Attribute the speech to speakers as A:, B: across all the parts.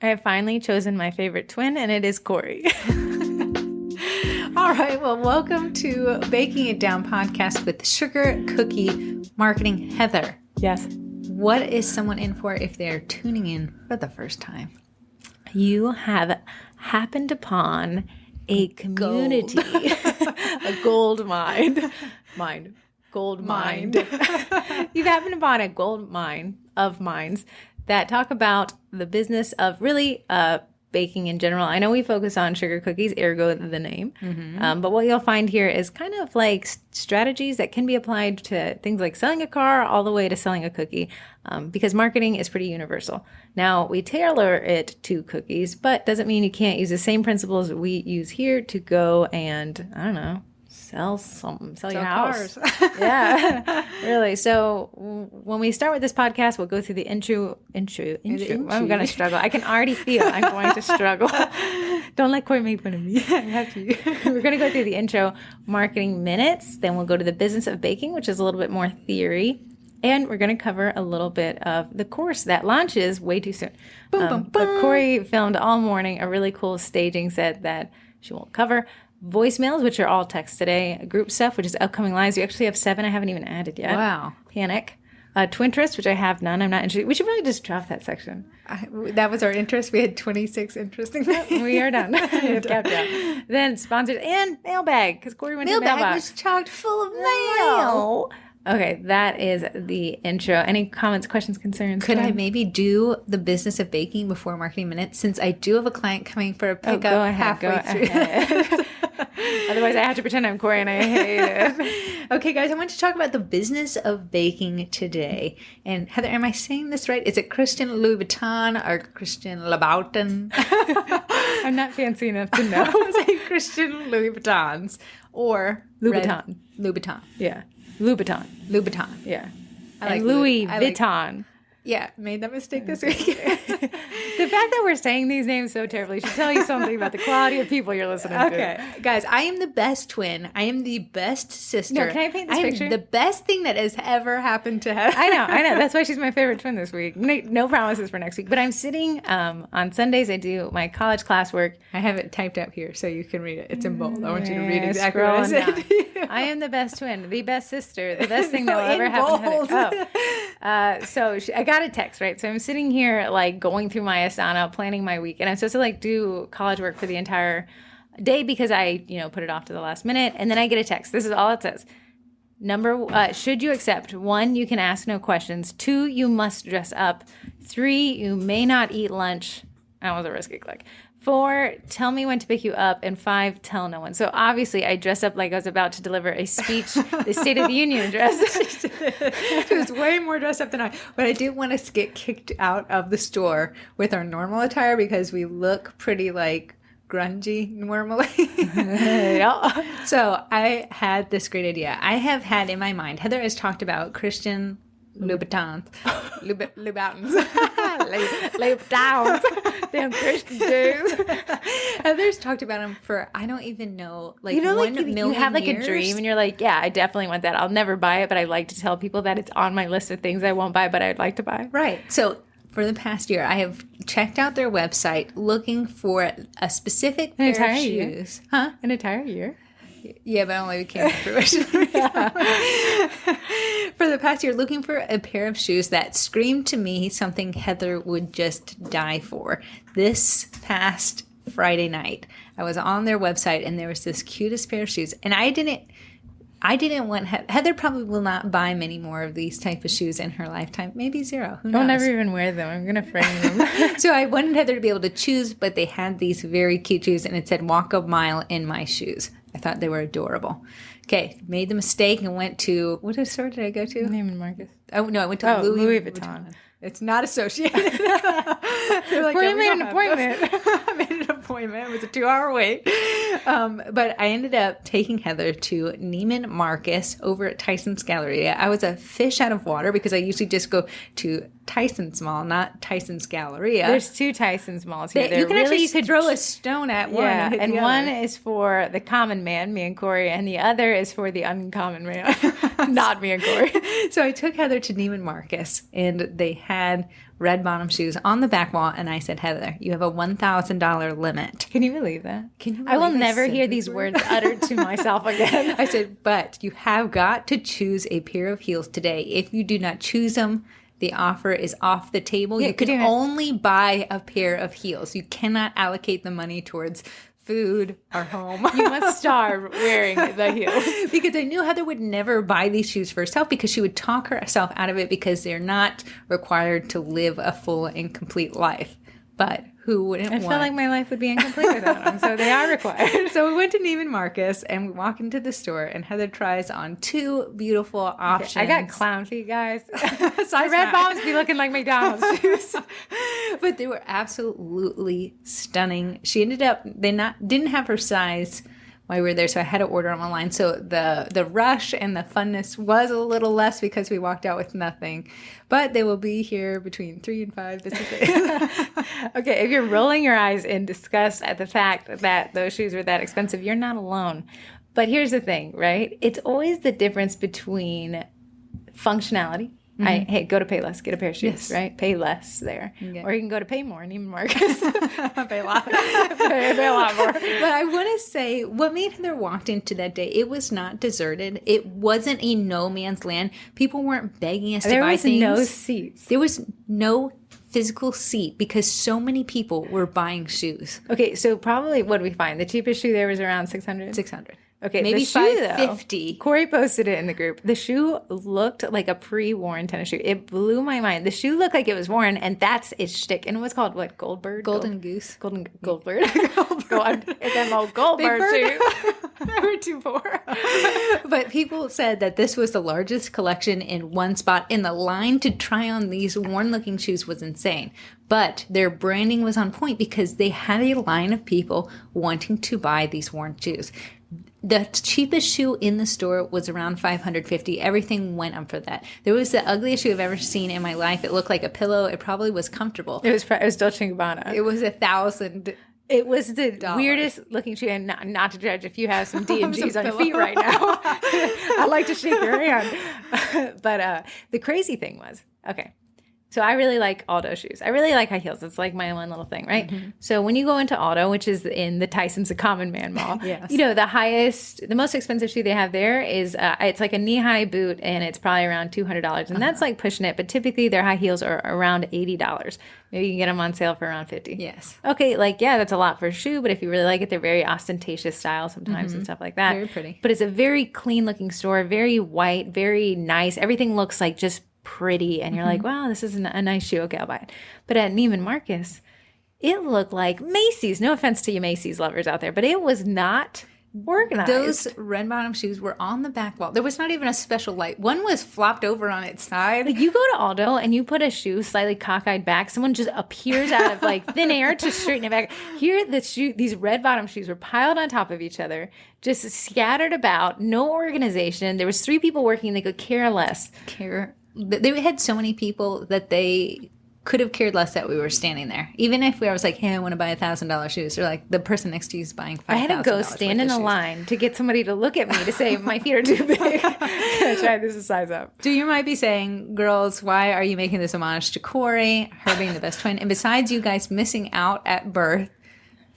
A: I have finally chosen my favorite twin, and it is Corrie.
B: All right. Well, welcome to Baking It Down podcast with Sugar Cookie Marketing. Heather.
A: Yes.
B: What is someone in for if they're tuning in for the first time?
A: You have happened upon a community, a gold mine. Gold mine. You've happened upon a gold mine of mines that talk about the business of really baking in general. I know we focus on sugar cookies, ergo the name. Mm-hmm. But what you'll find here is kind of like strategies that can be applied to things like selling a car all the way to selling a cookie, because marketing is pretty universal. Now, we tailor it to cookies, but doesn't mean you can't use the same principles we use here to go and, I don't know, sell your house. Yeah, really. So when we start with this podcast, we'll go through the intro. I'm going to struggle. I can already feel I'm going to struggle. Don't let Corey make fun of me. I have to. We're going to go through the intro marketing minutes. Then we'll go to the business of baking, which is a little bit more theory. And we're going to cover a little bit of the course that launches way too soon.
B: Boom, boom, boom.
A: But Corey filmed all morning a really cool staging set that she won't cover. Voicemails, which are all text today. Group stuff, which is upcoming lives. We actually have 7 I haven't even added yet.
B: Wow.
A: Panic. Twinterest, which I have none. I'm not interested. We should probably just drop that section.
B: That was our interest. We had 26 interesting things.
A: We are done. Countdown. Then sponsors and Mailbag, because Corey went to Mailbox.
B: Mailbag was chocked full of mail.
A: Okay, that is the intro. Any comments, questions, concerns?
B: Could I maybe do the business of baking before marketing minutes, since I do have a client coming for a pickup halfway through?
A: Otherwise, I have to pretend I'm Corey and I hate it.
B: Okay, guys, I want to talk about the business of baking today. And Heather, am I saying this right? Is it Christian Louboutin or Christian Louboutin?
A: I'm not fancy enough to know.
B: I was saying Christian Louboutins or
A: Louboutin.
B: Louboutin.
A: Yeah. Louboutin. Yeah.
B: I like
A: Louis Vuitton.
B: Yeah, made that mistake this week.
A: The fact that we're saying these names so terribly should tell you something about the quality of people you're listening to.
B: Okay. Guys, I am the best twin. I am the best sister.
A: No, can I paint this picture?
B: I am the best thing that has ever happened to her.
A: I know. That's why she's my favorite twin this week. No promises for next week. But I'm sitting on Sundays. I do my college classwork.
B: I have it typed up here so you can read it. It's in bold. I want you to read exactly what I said.
A: I am the best twin, the best sister, the best thing that will ever happen to her. So I got a text, right? So I'm sitting here like going through my Asana, planning my week, and I'm supposed to like do college work for the entire day because I, put it off to the last minute, and then I get a text. This is all it says. Should you accept? 1, you can ask no questions. 2, you must dress up. 3, you may not eat lunch. That was a risky click. 4, tell me when to pick you up. And 5, tell no one. So obviously I dressed up like I was about to deliver a speech, the State of the Union dress.
B: She was way more dressed up than I. But I did want us to get kicked out of the store with our normal attire because we look pretty like grungy normally.
A: Yeah.
B: So I had this great idea. I have had in my mind, Heather has talked about Christian Louboutins. Louboutins.
A: Damn Christian dudes.
B: Heather's talked about them for, I don't even know, like,
A: you have like a dream and you're like, yeah, I definitely want that. I'll never buy it, but I like to tell people that it's on my list of things I won't buy, but I'd like to buy.
B: Right. So for the past year, I have checked out their website looking for a specific pair of shoes.
A: Huh? An entire year?
B: Yeah, but only came to fruition. For the past year, looking for a pair of shoes that screamed to me something Heather would just die for. This past Friday night, I was on their website and there was this cutest pair of shoes, and I didn't want Heather probably will not buy many more of these type of shoes in her lifetime. Maybe 0. Who knows?
A: I'll never even wear them. I'm going to frame them.
B: So I wanted Heather to be able to choose, but they had these very cute shoes, and it said "Walk a mile in my shoes." I thought they were adorable. Okay, made the mistake and went to, what store did I go to?
A: Neiman Marcus.
B: Oh, no, I went to Louis
A: Vuitton.
B: It's not associated.
A: Corey made an appointment.
B: I made an appointment. It was a 2-hour wait. But I ended up taking Heather to Neiman Marcus over at Tyson's Galleria. I was a fish out of water because I usually just go to Tyson's Mall, not Tyson's Galleria.
A: There's 2 Tyson's malls here.
B: You can actually throw a stone at one.
A: Yeah,
B: and,
A: and one is for the common man, me and Corrie, and the other is for the uncommon man, not me and Corrie.
B: So I took Heather to Neiman Marcus, and they had red bottom shoes on the back wall, and I said, Heather, you have a $1,000 limit.
A: Can you believe that?
B: Can you
A: I will
B: believe
A: never
B: said
A: hear
B: this
A: these
B: word?
A: words uttered to myself again.
B: I said, but you have got to choose a pair of heels today. If you do not choose them, the offer is off the table.
A: Yeah,
B: you can only buy a pair of heels. You cannot allocate the money towards food or home.
A: You must starve wearing the heels.
B: Because I knew Heather would never buy these shoes for herself because she would talk herself out of it because they're not required to live a full and complete life. But who wouldn't
A: I
B: want?
A: feel like my life would be incomplete without them, so they are required.
B: So we went to Neiman Marcus and we walk into the store and Heather tries on 2 beautiful options.
A: I got clown feet, guys.
B: Size
A: My red
B: 9.
A: bottoms be looking like McDonald's shoes.
B: But they were absolutely stunning. She ended up, didn't have her size while we were there, so I had to order them online. So the rush and the funness was a little less because we walked out with nothing. But they will be here between 3 and 5 business days.
A: Okay, if you're rolling your eyes in disgust at the fact that those shoes were that expensive, you're not alone. But here's the thing, right? It's always the difference between functionality. Hey, go to Payless, get a pair of shoes, right? Pay less there.
B: Okay.
A: Or you can go to Pay More and Neiman Marcus.
B: Pay a lot.
A: pay a lot more.
B: But I want to say, what made Heather walked into that day, it was not deserted. It wasn't a no man's land. People weren't begging us to buy things.
A: There was no seats.
B: There was no physical seat because so many people were buying shoes.
A: Okay, so probably what did we find? The cheapest shoe there was around $600.
B: $600.
A: Okay,
B: maybe
A: the shoe,
B: $550.
A: Corrie posted it in the group. The shoe looked like a pre-worn tennis shoe. It blew my mind. The shoe looked like it was worn, and that's its shtick. And it was called what? Goldbird?
B: Golden Goose.
A: Goldbird. It's them old Goldbird shoe. We're too poor.
B: But people said that this was the largest collection in one spot, and the line to try on these worn-looking shoes was insane. But their branding was on point because they had a line of people wanting to buy these worn shoes. The cheapest shoe in the store was around $550. Everything went up for that. There was the ugliest shoe I've ever seen in my life. It looked like a pillow. It probably was comfortable.
A: It was Dolce & Gabbana.
B: It was $1,000.
A: It was the weirdest looking shoe, and not to judge if you have some D&Gs on your feet right now. I'd like to shake your hand. But the crazy thing was, okay, so I really like Aldo shoes. I really like high heels. It's like my one little thing, right? Mm-hmm. So when you go into Aldo, which is in the Tyson's, the Common Man Mall,
B: yes.
A: You know, the most expensive shoe they have there is, it's like a knee-high boot, and it's probably around $200. And that's like pushing it. But typically their high heels are around $80. Maybe you can get them on sale for around $50.
B: Yes.
A: Okay, like, yeah, that's a lot for a shoe, but if you really like it, they're very ostentatious style sometimes and stuff like that.
B: Very pretty.
A: But it's a very clean-looking store, very white, very nice. Everything looks like just pretty, and you're like, wow, this is a nice shoe. Okay, I'll buy it. But at Neiman Marcus, it looked like Macy's. No offense to you Macy's lovers out there, but it was not organized.
B: Those red bottom shoes were on the back wall. There was not even a special light. One was flopped over on its side.
A: Like, you go to Aldo and you put a shoe slightly cockeyed back, someone just appears out of like thin air to straighten it back. Here, these red bottom shoes were piled on top of each other, just scattered about, no organization. There was 3 people working, they could care less.
B: They had so many people that they could have cared less that we were standing there. Even if I was like, hey, I want to buy $1,000 shoes. Or like, the person next to you is buying $5,000.
A: I had to go stand in a line to get somebody to look at me to say, my feet are too big. Can I try this a size up?
B: So you might be saying, girls, why are you making this homage to Corrie, her being the best twin? And besides you guys missing out at birth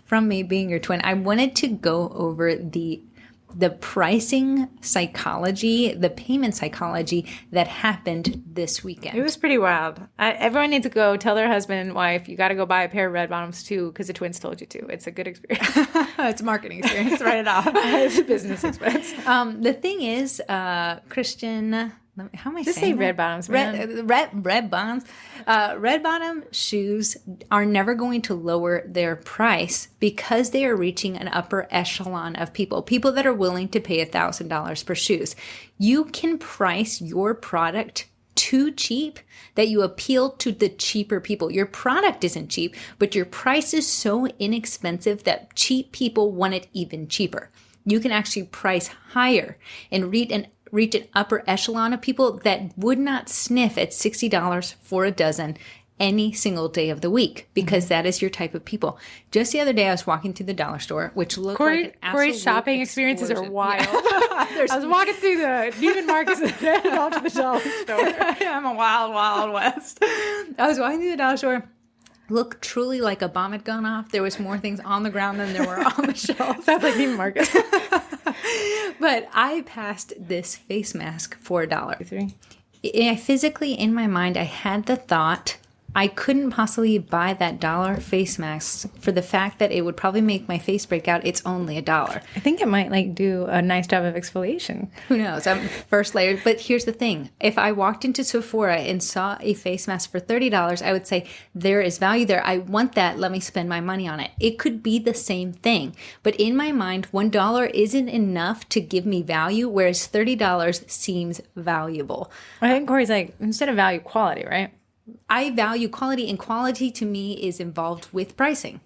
B: from me being your twin, I wanted to go over the pricing psychology, the payment psychology that happened this weekend.
A: It was pretty wild. Everyone needs to go tell their husband and wife, you got to go buy a pair of red bottoms too, because the twins told you to. It's a good experience.
B: It's a marketing experience. Write it off.
A: It's a business expense.
B: The thing is, Christian... How am I
A: Just
B: saying
A: say red bottoms, man.
B: Red bottoms. Red bottom shoes are never going to lower their price because they are reaching an upper echelon of people that are willing to pay $1,000 for shoes. You can price your product too cheap that you appeal to the cheaper people. Your product isn't cheap, but your price is so inexpensive that cheap people want it even cheaper. You can actually price higher and reach an upper echelon of people that would not sniff at $60 for a dozen any single day of the week, because that is your type of people. Just the other day, I was walking through the dollar store, which looked like an absolute
A: Corey's shopping experiences are wild.
B: Yeah.
A: I was walking through the Neiman Marcus and then off to the dollar store.
B: I'm a wild, wild west. I was walking through the dollar store. Looked truly like a bomb had gone off. There was more things on the ground than there were on the shelves.
A: Sounds like Neiman Marcus.
B: But I passed this face mask for $1.
A: $3.
B: I physically, in my mind, I had the thought I couldn't possibly buy that $1 face mask for the fact that it would probably make my face break out. It's only $1.
A: I think it might like do a nice job of exfoliation.
B: Who knows? I'm first layer. But here's the thing. If I walked into Sephora and saw a face mask for $30, I would say, there is value there. I want that. Let me spend my money on it. It could be the same thing. But in my mind, $1 isn't enough to give me value, whereas $30 seems valuable.
A: I think Corey's like, instead of value, quality, right?
B: I value quality, and quality to me is involved with pricing.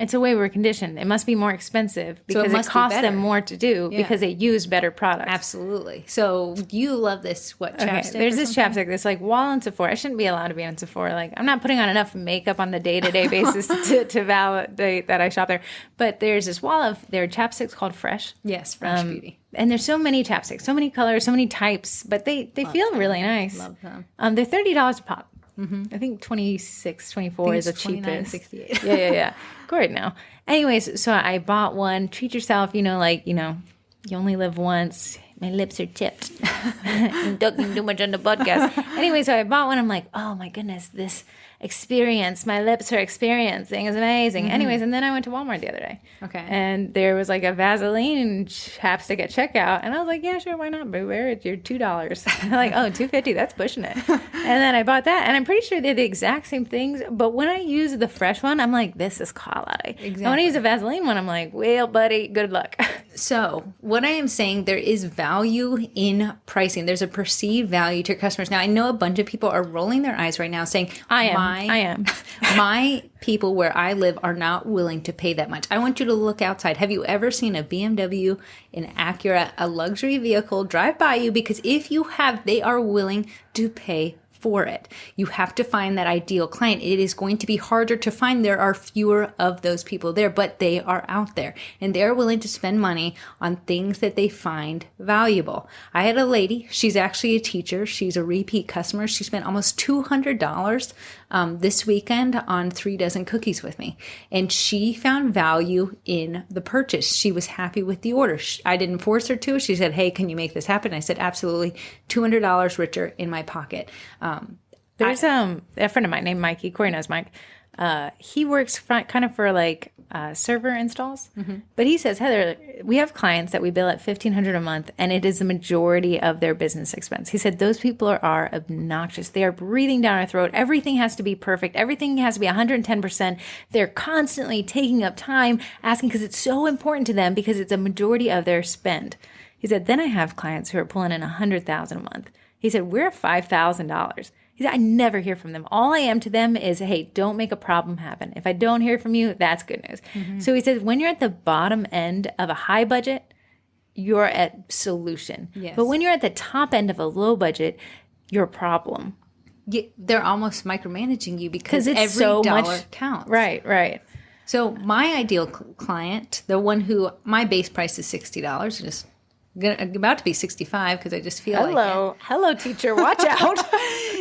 A: It's a way we're conditioned. It must be more expensive because it costs them more to do because they use better products.
B: Absolutely. So you love this, chapstick?
A: There's this chapstick that's like while in Sephora. I shouldn't be allowed to be in Sephora. Like I'm not putting on enough makeup on the day-to-day basis to validate that I shop there. But there's this wall of their chapsticks called Fresh.
B: Yes, Fresh Beauty.
A: And there's so many chapsticks, so many colors, so many types, but they feel really nice.
B: Love them.
A: They're $30 a pop. Mm-hmm. I think 26, 24 is the cheapest.
B: $29.68.
A: Yeah. Great now. Anyways, so I bought one. Treat yourself, you only live once. My lips are chipped. I'm talking too much on the podcast. Anyway, so I bought one. I'm like, oh my goodness, this experience my lips are experiencing is amazing. Mm-hmm. Anyways, and then I went to Walmart the other day.
B: Okay.
A: And there was like a Vaseline chapstick at checkout. And I was like, yeah, sure, why not? But where? It's your $2. I'm like, oh, $2.50, that's pushing it. And then I bought that. And I'm pretty sure they're the exact same things. But when I use the Fresh one, I'm like, this is quality. Exactly. And when I use a Vaseline one, I'm like, well, buddy, good luck.
B: So what I am saying, there is value in pricing. There's a perceived value to your customers. Now, I know a bunch of people are rolling their eyes right now saying, I am. My people where I live are not willing to pay that much. I want you to look outside. Have you ever seen a BMW, an Acura, a luxury vehicle drive by you? Because if you have, they are willing to pay for it. You have to find that ideal client. It is going to be harder to find. There are fewer of those people there, but they are out there and they're willing to spend money on things that they find valuable. I had a lady, she's actually a teacher. She's a repeat customer. She spent almost $200 this weekend on 3 dozen cookies with me. And she found value in the purchase. She was happy with the order. I didn't force her to. She said, hey, can you make this happen? I said, absolutely. $200 richer in my pocket.
A: There's a friend of mine named Mikey. Corey knows Mike. He works kind of for like server installs. Mm-hmm. But he says, Heather, we have clients that we bill at $1,500 a month, and it is the majority of their business expense. He said, those people are obnoxious. They are breathing down our throat. Everything has to be perfect. Everything has to be 110%. They're constantly taking up time asking because it's so important to them because it's a majority of their spend. He said, then I have clients who are pulling in $100,000 a month. He said, we're $5,000. He said, I never hear from them. All I am to them is, hey, don't make a problem happen. If I don't hear from you, that's good news. Mm-hmm. So he says, when you're at the bottom end of a high budget, you're at solution. Yes. But when you're at the top end of a low budget, you're a problem.
B: Yeah, they're almost micromanaging you because
A: it's
B: every
A: so
B: dollar counts.
A: Right.
B: So my ideal client, the one who my base price is $60, just about to be 65 because I just feel
A: Hello, teacher. Watch out.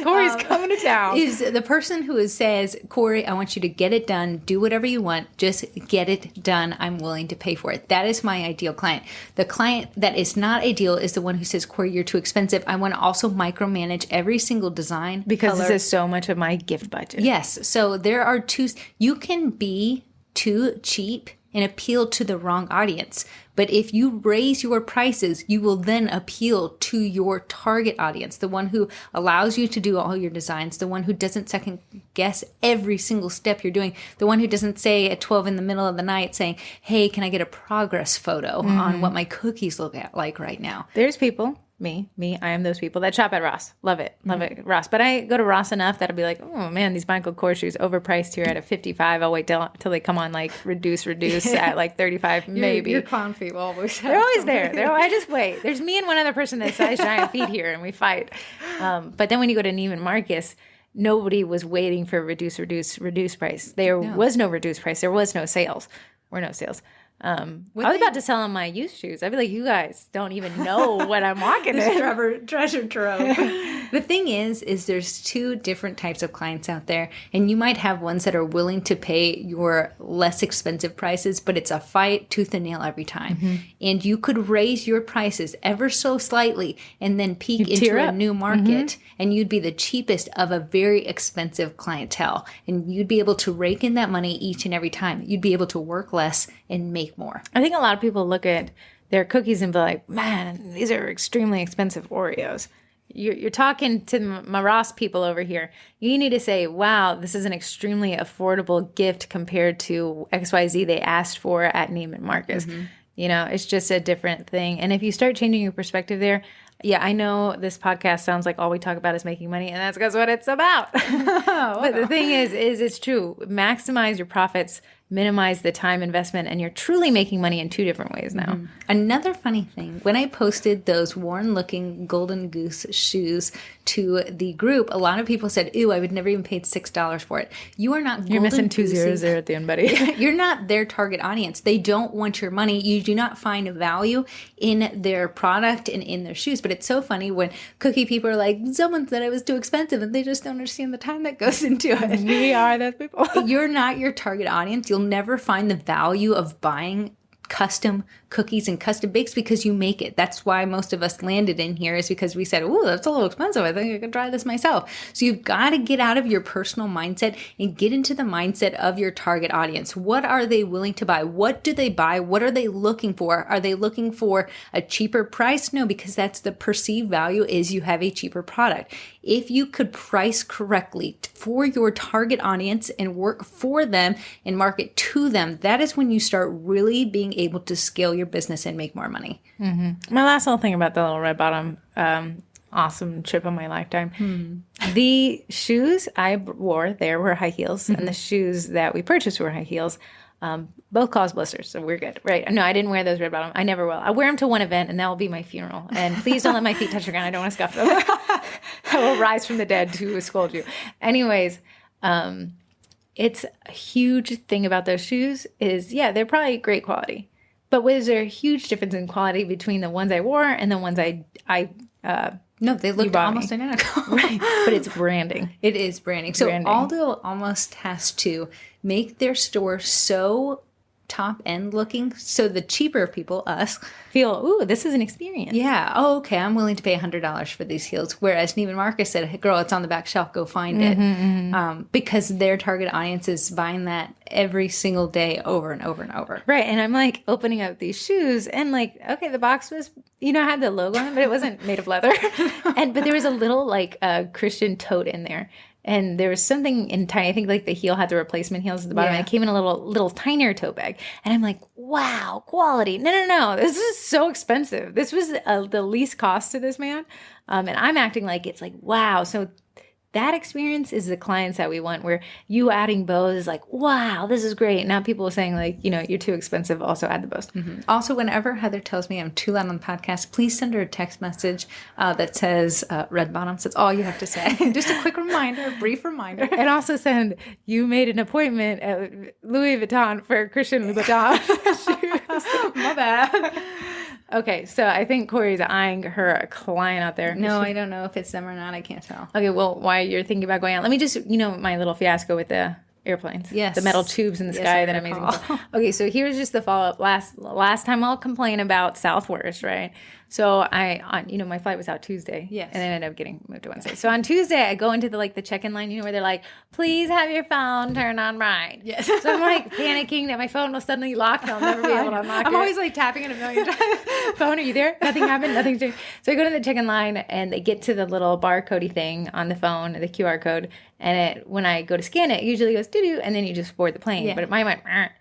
A: Corey's coming to town.
B: Is the person who says, Corrie, I want you to get it done. Do whatever you want. Just get it done. I'm willing to pay for it. That is my ideal client. The client that is not ideal is the one who says, Corrie, you're too expensive. I want to also micromanage every single design.
A: Because
B: color.
A: This is so much of my gift budget.
B: Yes. So there are two. You can be too cheap and appeal to the wrong audience. But if you raise your prices, you will then appeal to your target audience, the one who allows you to do all your designs, the one who doesn't second guess every single step you're doing, the one who doesn't say at 12 in the middle of the night saying, hey, can I get a progress photo on what my cookies look like right now?
A: There's people Me, I am those people that shop at Ross. Love it, Ross. But I go to Ross enough that I'll be like, oh man, these Michael Kors shoes overpriced here at a 55. I'll wait till they come on like reduce at like 35, maybe.
B: Your clown feet will always have
A: They're always there. I just wait. There's me and one other person that size giant feet here, and we fight. But then when you go to Neiman Marcus, nobody was waiting for reduce price. There was no reduced price. There was no sales. Or no sales. I was about to sell them my used shoes. I'd be like, you guys don't even know what I'm walking in.
B: Treasure trove. The thing is there's two different types of clients out there, and you might have ones that are willing to pay your less expensive prices, but it's a fight tooth and nail every time. And you could raise your prices ever so slightly and then peek into a new market, and you'd be the cheapest of a very expensive clientele. And you'd be able to rake in that money each and every time. You'd be able to work less and make more.
A: I think a lot of people look at their cookies and be like, man, these are extremely expensive Oreos. You're talking to my Ross people over here. You need to say, wow, this is an extremely affordable gift compared to XYZ they asked for at Neiman Marcus. You know, it's just a different thing. And if you start changing your perspective there, yeah, I know this podcast sounds like all we talk about is making money, and that's what it's about. But the thing is it's true. Maximize your profits, minimize the time investment, and you're truly making money in two different ways now.
B: Another funny thing, when I posted those worn-looking Golden Goose shoes to the group, a lot of people said, ew, I would never even paid $6 for it. You are not
A: You're missing 2 zeros there at the end, buddy.
B: You're not their target audience. They don't want your money. You do not find value in their product and in their shoes. But it's so funny when cookie people are like, someone said it was too expensive, and they just don't understand the time that goes into it.
A: We are those people.
B: You're not your target audience. You'll never find the value of buying custom cookies and custom bakes because you make it. That's why most of us landed in here, is because we said, oh, that's a little expensive. I think I could try this myself. So you've got to get out of your personal mindset and get into the mindset of your target audience. What are they willing to buy? What do they buy? What are they looking for? Are they looking for a cheaper price? No, because that's the perceived value, is you have a cheaper product. If you could price correctly for your target audience and work for them and market to them, that is when you start really being able to scale your business and make more money.
A: My last little thing about the little red bottom, awesome trip of my lifetime. The shoes I wore there were high heels, and the shoes that we purchased were high heels. Both cause blisters, so we're good. Right. No, I didn't wear those red bottom. I never will. I wear them to one event, and that will be my funeral. And please don't let my feet touch the ground. I don't want to scuff them. I will rise from the dead to scold you. Anyways, it's a huge thing about those shoes is, yeah, they're probably great quality. But was there a huge difference in quality between the ones I wore and the ones
B: No, they looked almost identical.
A: Right. But it's branding.
B: It is branding. So Aldo almost has to make their store so top end looking, so the cheaper people, us,
A: feel, ooh, this is an experience.
B: Yeah. Oh, okay. I'm willing to pay $100 for these heels. Whereas Neiman Marcus said, hey, girl, it's on the back shelf. Go find it. Because their target audience is buying that every single day over and over and over.
A: Right. And I'm like opening up these shoes and like, okay, the box was, had the logo on it, but it wasn't made of leather. But there was a little like Christian tote in there. And there was something in tiny, I think like the heel had the replacement heels at the bottom. Yeah. And it came in a little tinier tote bag. And I'm like, wow, quality. No. This is so expensive. This was the least cost to this man. And I'm acting like it's like, wow. So that experience is the clients that we want, where you adding bows is like, wow, this is great. Now people are saying like, you're too expensive. Also add the bows.
B: Also, whenever Heather tells me I'm too loud on the podcast, please send her a text message that says red bottoms. That's all you have to say. Just a quick reminder, a brief reminder.
A: And also send, you made an appointment at Louis Vuitton for Christian Louboutin shoes.
B: My bad.
A: Okay, so I think Corrie's eyeing her client out there.
B: No, I don't know if it's them or not. I can't tell.
A: Okay, well, while you're thinking about going out, let me just, my little fiasco with the airplanes.
B: Yes.
A: The metal tubes in the sky that I'm amazing. Okay, so here's just the follow-up. Last time I'll complain about SouthWorst, right? So my flight was out Tuesday.
B: Yes.
A: And then I ended up getting moved to Wednesday. So on Tuesday, I go into the check-in line, where they're like, please have your phone turned on right.
B: Yes.
A: So I'm like panicking that my phone will suddenly lock and I'll never be able to unlock it.
B: I'm always like tapping it a million times.
A: Phone, are you there? Nothing happened. Nothing changed. So I go to the check-in line and they get to the little barcode thing on the phone, the QR code. And when I go to scan it usually goes doo-doo, and then you just board the plane. Yeah. But mine went, and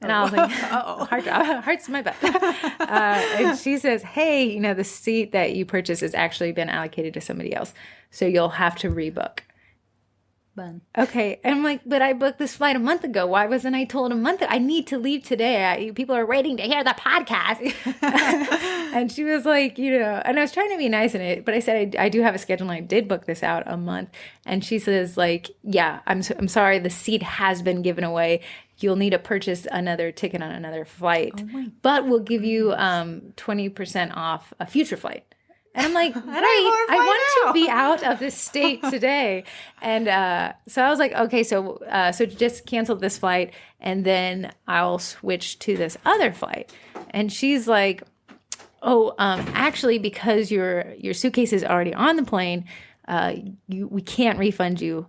A: I was like, heart's in my butt. And she says, hey, the seat that you purchased has actually been allocated to somebody else. So you'll have to rebook.
B: Fun.
A: Okay. And I'm like, but I booked this flight a month ago. Why wasn't I told a month ago? I need to leave today. People are waiting to hear the podcast. And she was like, and I was trying to be nice in it, but I said, I do have a schedule and I did book this out a month. And she says like, yeah, I'm sorry. The seat has been given away. You'll need to purchase another ticket on another flight, but we'll give you 20% off a future flight. And I'm like, great, I want to be out of this state today. And so I was like, okay, so just cancel this flight and then I'll switch to this other flight. And she's like, actually, because your suitcase is already on the plane, we can't refund you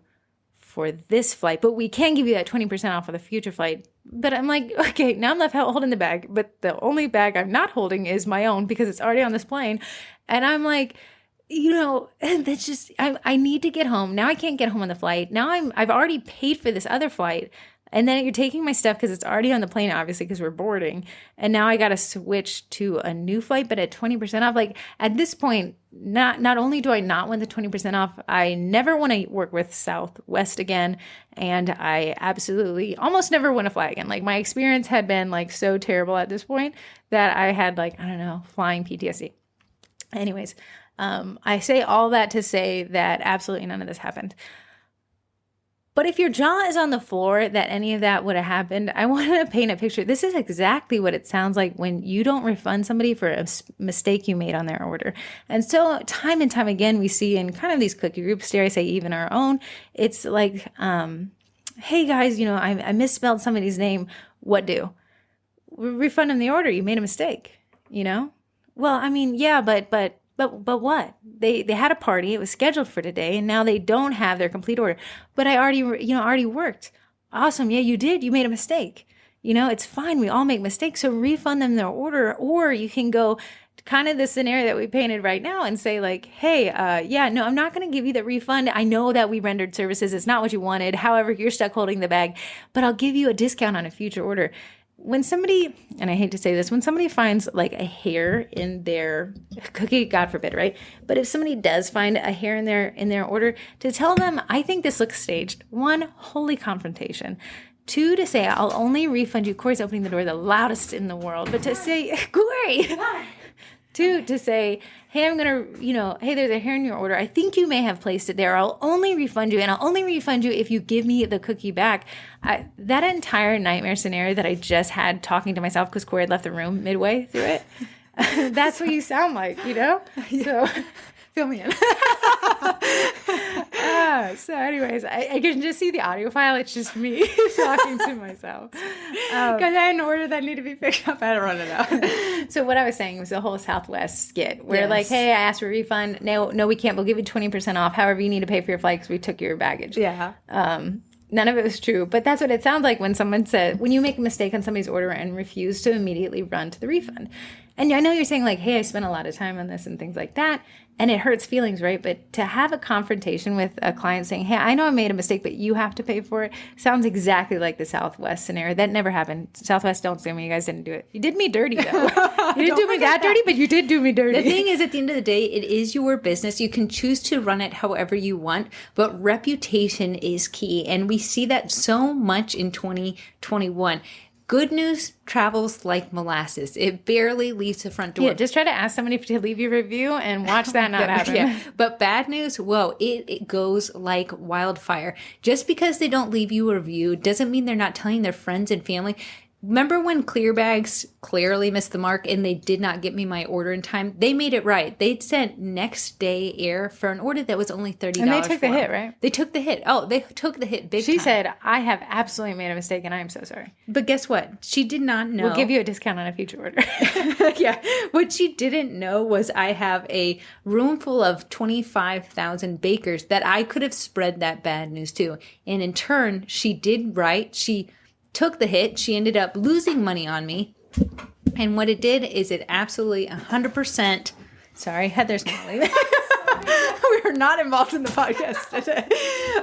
A: for this flight, but we can give you that 20% off for the future flight. But I'm like, okay, now I'm left holding the bag, but the only bag I'm not holding is my own because it's already on this plane. And I'm like, that's just, I need to get home. Now I can't get home on the flight. Now I've already paid for this other flight. And then you're taking my stuff because it's already on the plane, obviously, because we're boarding. And now I got to switch to a new flight, but at 20% off. Like at this point, not only do I not want the 20% off, I never want to work with SouthWest again. And I absolutely almost never want to fly again. Like my experience had been like so terrible at this point that I had like, I don't know, flying PTSD. Anyways, I say all that to say that absolutely none of this happened. But if your jaw is on the floor that any of that would have happened, I want to paint a picture. This is exactly what it sounds like when you don't refund somebody for a mistake you made on their order. And so time and time again, we see in kind of these cookie groups, dare I say even our own, it's like, hey guys, I misspelled somebody's name. What do? Refund them the order. You made a mistake, Well, I mean, yeah, but what? They had a party. It was scheduled for today, and now they don't have their complete order. But I already worked. Awesome. Yeah, you did. You made a mistake. It's fine. We all make mistakes. So refund them their order, or you can go kind of the scenario that we painted right now and say like, hey, no, I'm not going to give you the refund. I know that we rendered services. It's not what you wanted. However, you're stuck holding the bag, but I'll give you a discount on a future order. When somebody, and I hate to say this, when somebody finds like a hair in their cookie, God forbid, right? But if somebody does find a hair in their order, to tell them, I think this looks staged. 1, holy confrontation. 2, to say, I'll only refund you. Corey's opening the door the loudest in the world. But to say, Corey. 2, to say, hey, I'm going to, hey, there's a hair in your order. I think you may have placed it there. I'll only refund you, and I'll only refund you if you give me the cookie back. That entire nightmare scenario that I just had talking to myself because Corey had left the room midway through it, that's what you sound like, Yeah. So fill me in. So anyways, I can just see the audio file. It's just me talking to myself. Because I had an order that needed to be picked up. I had to run it out. So what I was saying was the whole SouthWest skit where like, hey, I asked for a refund. No, we can't. We'll give you 20% off. However, you need to pay for your flight because we took your baggage. Yeah. None of it was true. But that's what it sounds like when someone said, when you make a mistake on somebody's order and refuse to immediately run to the refund. And I know you're saying like, hey, I spent a lot of time on this and things like that. And it hurts feelings, right? But to have a confrontation with a client saying, hey, I know I made a mistake, but you have to pay for it, sounds exactly like the SouthWest scenario. That never happened. SouthWest, don't sue me. You guys didn't do it. You did me dirty, though. You didn't do me that dirty, but you did do me dirty.
B: The thing is, at the end of the day, it is your business. You can choose to run it however you want, but reputation is key. And we see that so much in 2021. Good news travels like molasses. It barely leaves the front door.
A: Yeah, just try to ask somebody to leave you a review and watch that not happen.
B: Yeah. But bad news, whoa, it goes like wildfire. Just because they don't leave you a review doesn't mean they're not telling their friends and family. Remember when Clear Bags clearly missed the mark and they did not get me my order in time? They made it right. They sent next day air for an order that was only $30.
A: And they took the hit, right?
B: They took the hit. Oh, they took the hit big time.
A: She said, I have absolutely made a mistake and I am so sorry.
B: But guess what? She did not know.
A: We'll give you a discount on a future order.
B: Yeah. What she didn't know was I have a room full of 25,000 bakers that I could have spread that bad news to. And in turn, she did right. She took the hit. She ended up losing money on me. And what it did is it absolutely 100%. Sorry, Heather's not leaving. we were not involved in the podcast today.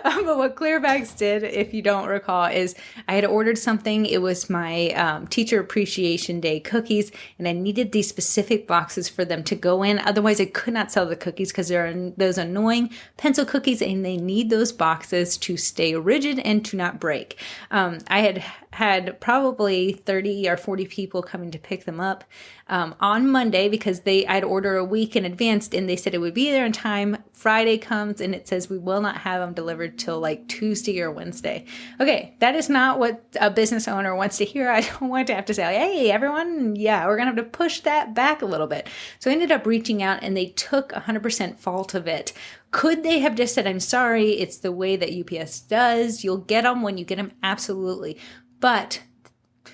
B: But what Clearbags did, if you don't recall, is I had ordered something. It was my Teacher Appreciation Day cookies, and I needed these specific boxes for them to go in. Otherwise, I could not sell the cookies because there are those annoying pencil cookies, and they need those boxes to stay rigid and to not break. I had probably 30 or 40 people coming to pick them up on Monday because I'd order a week in advance, and they said it would be there in time. Friday comes and it says we will not have them delivered till like Tuesday or Wednesday. Okay, that is not what a business owner wants to hear. I don't want to have to say, hey, everyone, yeah, we're going to have to push that back a little bit. So I ended up reaching out, and they took 100% fault of it. Could they have just said, I'm sorry, it's the way that UPS does. You'll get them when you get them. Absolutely. But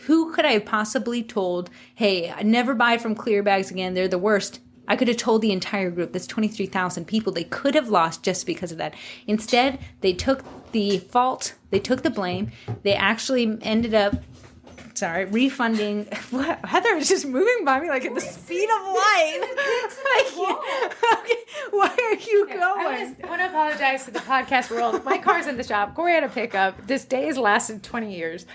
B: who could I have possibly told, hey, I never buy from Clearbags again. They're the worst. I could have told the entire group. That's 23,000 people they could have lost just because of that. Instead, they took the fault. They took the blame. They actually ended up, refunding. What? Heather is just moving by me like at the speed of light. Okay, why are you going?
A: I want to apologize to the podcast world. My car's in the shop. Corrie had a pickup. This day has lasted 20 years.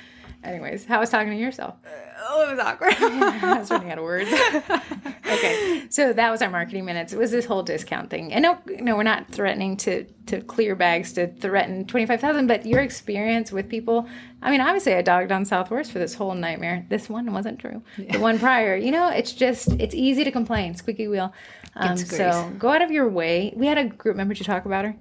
A: Anyways, how was talking to yourself?
B: It was awkward.
A: I was running out of words. Okay, so that was our marketing minutes. It was this whole discount thing. And no, we're not threatening to Clearbags to threaten 25,000, but your experience with people. I mean, obviously I dogged on SouthWorst for this whole nightmare. This one wasn't true. Yeah. The one prior, it's easy to complain. Squeaky wheel. So go out of your way. We had a group member to talk about her.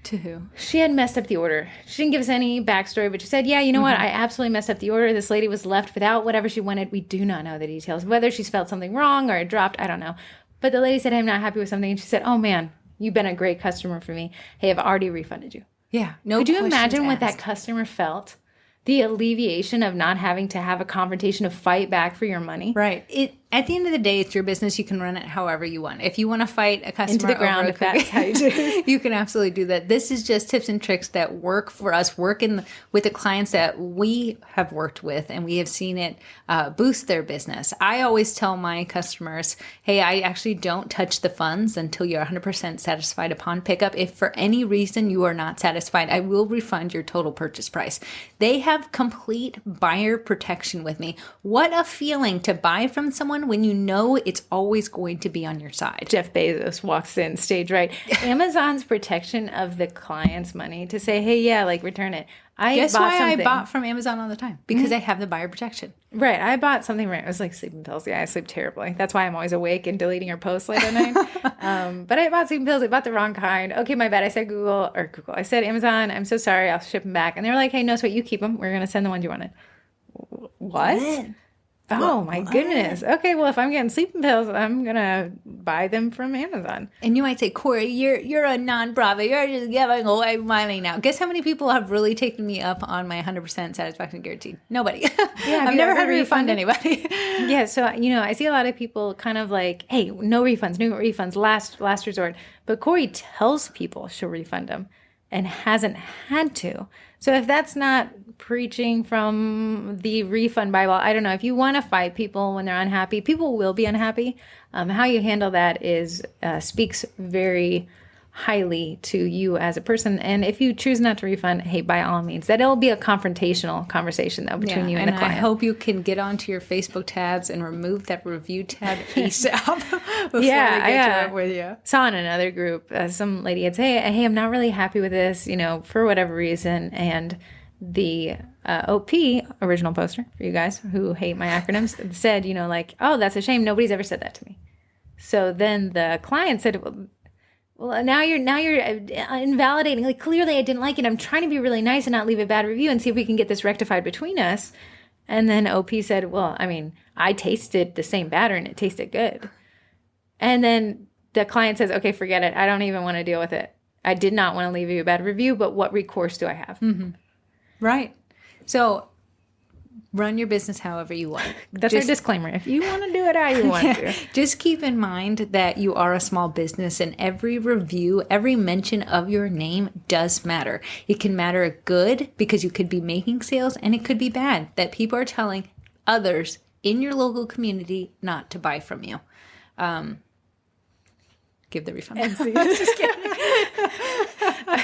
B: To who?
A: She had messed up the order. She didn't give us any backstory, but she said, yeah, you know what? I absolutely messed up the order. This lady was left without whatever she wanted. We do not know the details. Whether she spelled something wrong or it dropped, I don't know. But the lady said, I'm not happy with something. And she said, oh, man, you've been a great customer for me. Hey, I've already refunded you.
B: Yeah.
A: Could you imagine what that customer felt? The alleviation of not having to have a confrontation to fight back for your money.
B: Right. At the end of the day, it's your business. You can run it however you want. If you want to fight a customer
A: into the ground, if that's how you do it,
B: you can absolutely do that. This is just tips and tricks that work for us, with the clients that we have worked with, and we have seen it boost their business. I always tell my customers, hey, I actually don't touch the funds until you're 100% satisfied upon pickup. If for any reason you are not satisfied, I will refund your total purchase price. They have complete buyer protection with me. What a feeling to buy from someone when you know it's always going to be on your side.
A: Jeff Bezos walks in stage right. Amazon's protection of the client's money to say, hey, yeah, return it.
B: Guess why I bought from Amazon all the time? Because I have the buyer protection.
A: Right. I bought something It was like sleeping pills. Yeah, I sleep terribly. That's why I'm always awake and deleting her posts late at night. But I bought sleeping pills. I bought the wrong kind. Okay, my bad. I said Google. I said Amazon. I'm so sorry. I'll ship them back. And they were like, hey, no sweat. You keep them. We're going to send the ones you wanted. What? Oh, my goodness. Okay, well, if I'm getting sleeping pills, I'm going to buy them from Amazon.
B: And you might say, Corrie, you're a non-profit. You're just giving away money now. Guess how many people have really taken me up on my 100% satisfaction guarantee? Nobody.
A: Yeah,
B: I've never had to refund anybody.
A: Yeah, so, I see a lot of people kind of like, hey, no refunds, last resort. But Corrie tells people she'll refund them and hasn't had to. So if that's not preaching from the refund Bible, I don't know. If you want to fight people when they're unhappy, people will be unhappy. How you handle that speaks very highly to you as a person. And if you choose not to refund, hey, by all means, that'll be a confrontational conversation though between you and the client.
B: I hope you can get onto your Facebook tabs and remove that review tab ASAP before they get to it with you.
A: Saw in another group, some lady had said, hey, I'm not really happy with this, for whatever reason. And the OP, original poster for you guys who hate my acronyms, said, oh, that's a shame. Nobody's ever said that to me. So then the client said, well, now you're invalidating. Clearly I didn't like it. I'm trying to be really nice and not leave a bad review and see if we can get this rectified between us. And then OP said, well, I tasted the same batter and it tasted good. And then the client says, okay, forget it. I don't even want to deal with it. I did not want to leave you a bad review, but what recourse do I have?
B: Mm-hmm. Right. So run your business however you want.
A: That's our disclaimer. If you want to do it how you want to.
B: Just keep in mind that you are a small business and every review, every mention of your name does matter. It can matter good because you could be making sales, and it could be bad that people are telling others in your local community not to buy from you. Give the refund.
A: Just kidding.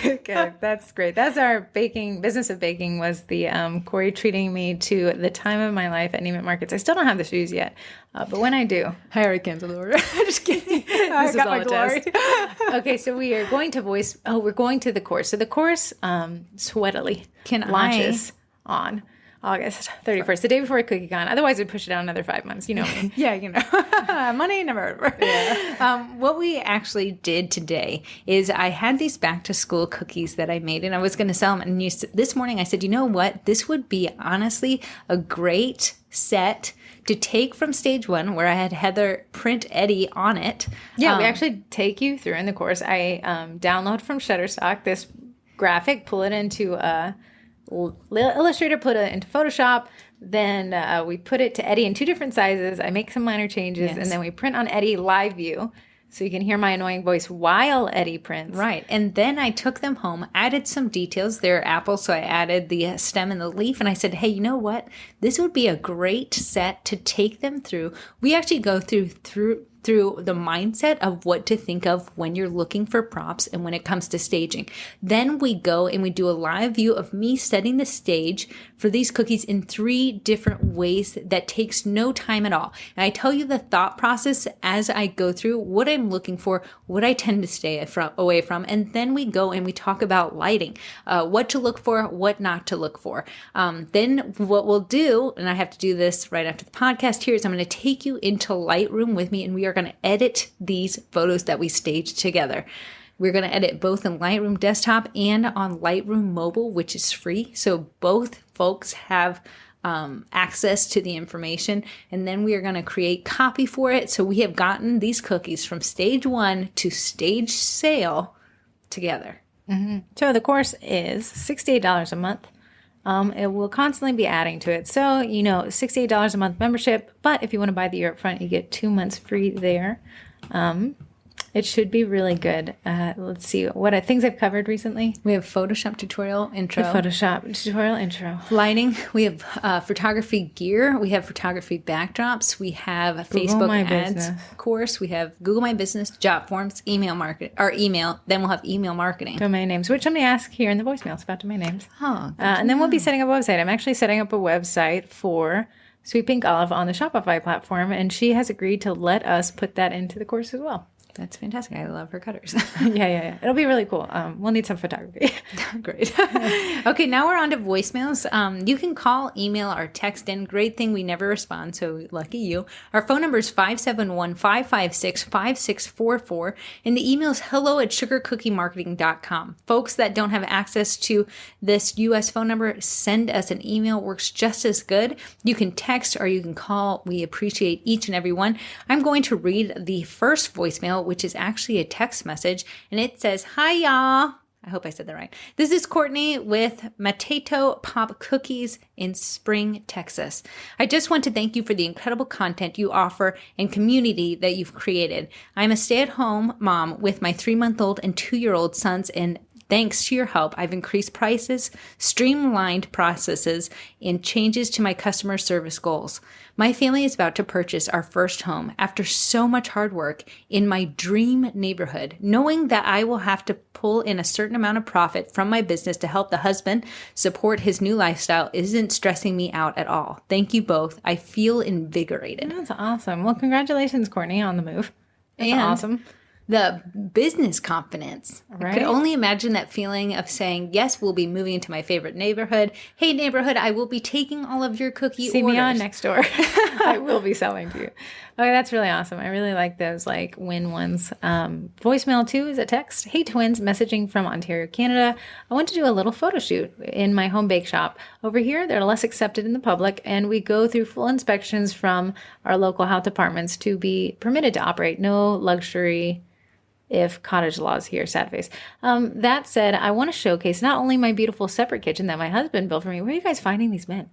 A: Okay, that's great. That's our business of baking was the Corrie treating me to the time of my life at Neiman Marcus. I still don't have the shoes yet, but when I do.
B: I already canceled the order. Just kidding.
A: This is all a test. Okay, so we are going to we're going to the course. So the course sweatily launches on August 31st, the day before CookieCon. Otherwise, we'd push it out another 5 months. You know me.
B: Yeah, you know. Money never over. Yeah. What we actually did today is I had these back-to-school cookies that I made, and I was going to sell them. And this morning I said, you know what? This would be honestly a great set to take from stage one, where I had Heather print Eddie on it.
A: Yeah, we actually take you through in the course. I download from Shutterstock this graphic, pull it into Illustrator, put it into Photoshop, then we put it to Eddie in 2 different sizes. I make some minor changes, and then we print on Eddie live view, so you can hear my annoying voice while Eddie prints.
B: Right, and then I took them home, added some details. They're apples, so I added the stem and the leaf, and I said, hey, you know what? This would be a great set to take them through. We actually go through the mindset of what to think of when you're looking for props and when it comes to staging. Then we go and we do a live view of me setting the stage for these cookies in 3 different ways that takes no time at all. And I tell you the thought process as I go through what I'm looking for, what I tend to stay away from, and then we go and we talk about lighting, what to look for, what not to look for. Then what we'll do, and I have to do this right after the podcast here, is I'm going to take you into Lightroom with me, and we are going to edit these photos that we staged together. We're going to edit both in Lightroom Desktop and on Lightroom Mobile, which is free. So both folks have access to the information. And then we are going to create copy for it. So we have gotten these cookies from stage 1 to stage sale together.
A: Mm-hmm. So the course is $68 a month. It will constantly be adding to it. So, $68 a month membership. But if you want to buy the year up front, you get 2 months free there. It should be really good. Let's see what things I've covered recently.
B: We have Photoshop tutorial intro.
A: Lighting.
B: We have photography gear. We have photography backdrops. We have Facebook ads course. We have Google My Business, job forms, email marketing, or email. Then we'll have email marketing.
A: Domain names, which somebody asked here in the voicemails about domain names.
B: Oh,
A: and then we'll be setting up a website. I'm actually setting up a website for Sweet Pink Olive on the Shopify platform, and she has agreed to let us put that into the course as well.
B: That's fantastic. I love her cutters.
A: Yeah. It'll be really cool. We'll need some photography.
B: Great. Okay, now we're on to voicemails. You can call, email, or text in. Great thing we never respond, so lucky you. Our phone number is 571-556-5644, and the email is hello@sugarcookiemarketing.com. Folks that don't have access to this U.S. phone number, send us an email. Works just as good. You can text or you can call. We appreciate each and every one. I'm going to read the first voicemail, which is actually a text message, and it says, "Hi, y'all." I hope I said that right. This is Courtney with Matato Pop Cookies in Spring, Texas. I just want to thank you for the incredible content you offer and community that you've created. I'm a stay-at-home mom with my 3-month-old and 2-year-old sons, and thanks to your help, I've increased prices, streamlined processes, and changes to my customer service goals. My family is about to purchase our first home after so much hard work in my dream neighborhood. Knowing that I will have to pull in a certain amount of profit from my business to help the husband support his new lifestyle isn't stressing me out at all. Thank you both. I feel invigorated.
A: That's awesome. Well, congratulations, Courtney, on the move. That's awesome.
B: The business confidence. Right? I could only imagine that feeling of saying, yes, we'll be moving into my favorite neighborhood. Hey, neighborhood, I will be taking all of your cookie orders.
A: See me on next door. I will be selling to you. Okay, that's really awesome. I really like those win ones. Voicemail 2 is a text. Hey, twins, messaging from Ontario, Canada. I want to do a little photo shoot in my home bake shop. Over here, they're less accepted in the public, and we go through full inspections from our local health departments to be permitted to operate. No luxury if cottage laws here, sad face. That said, I want to showcase not only my beautiful separate kitchen that my husband built for me. Where are you guys finding these men?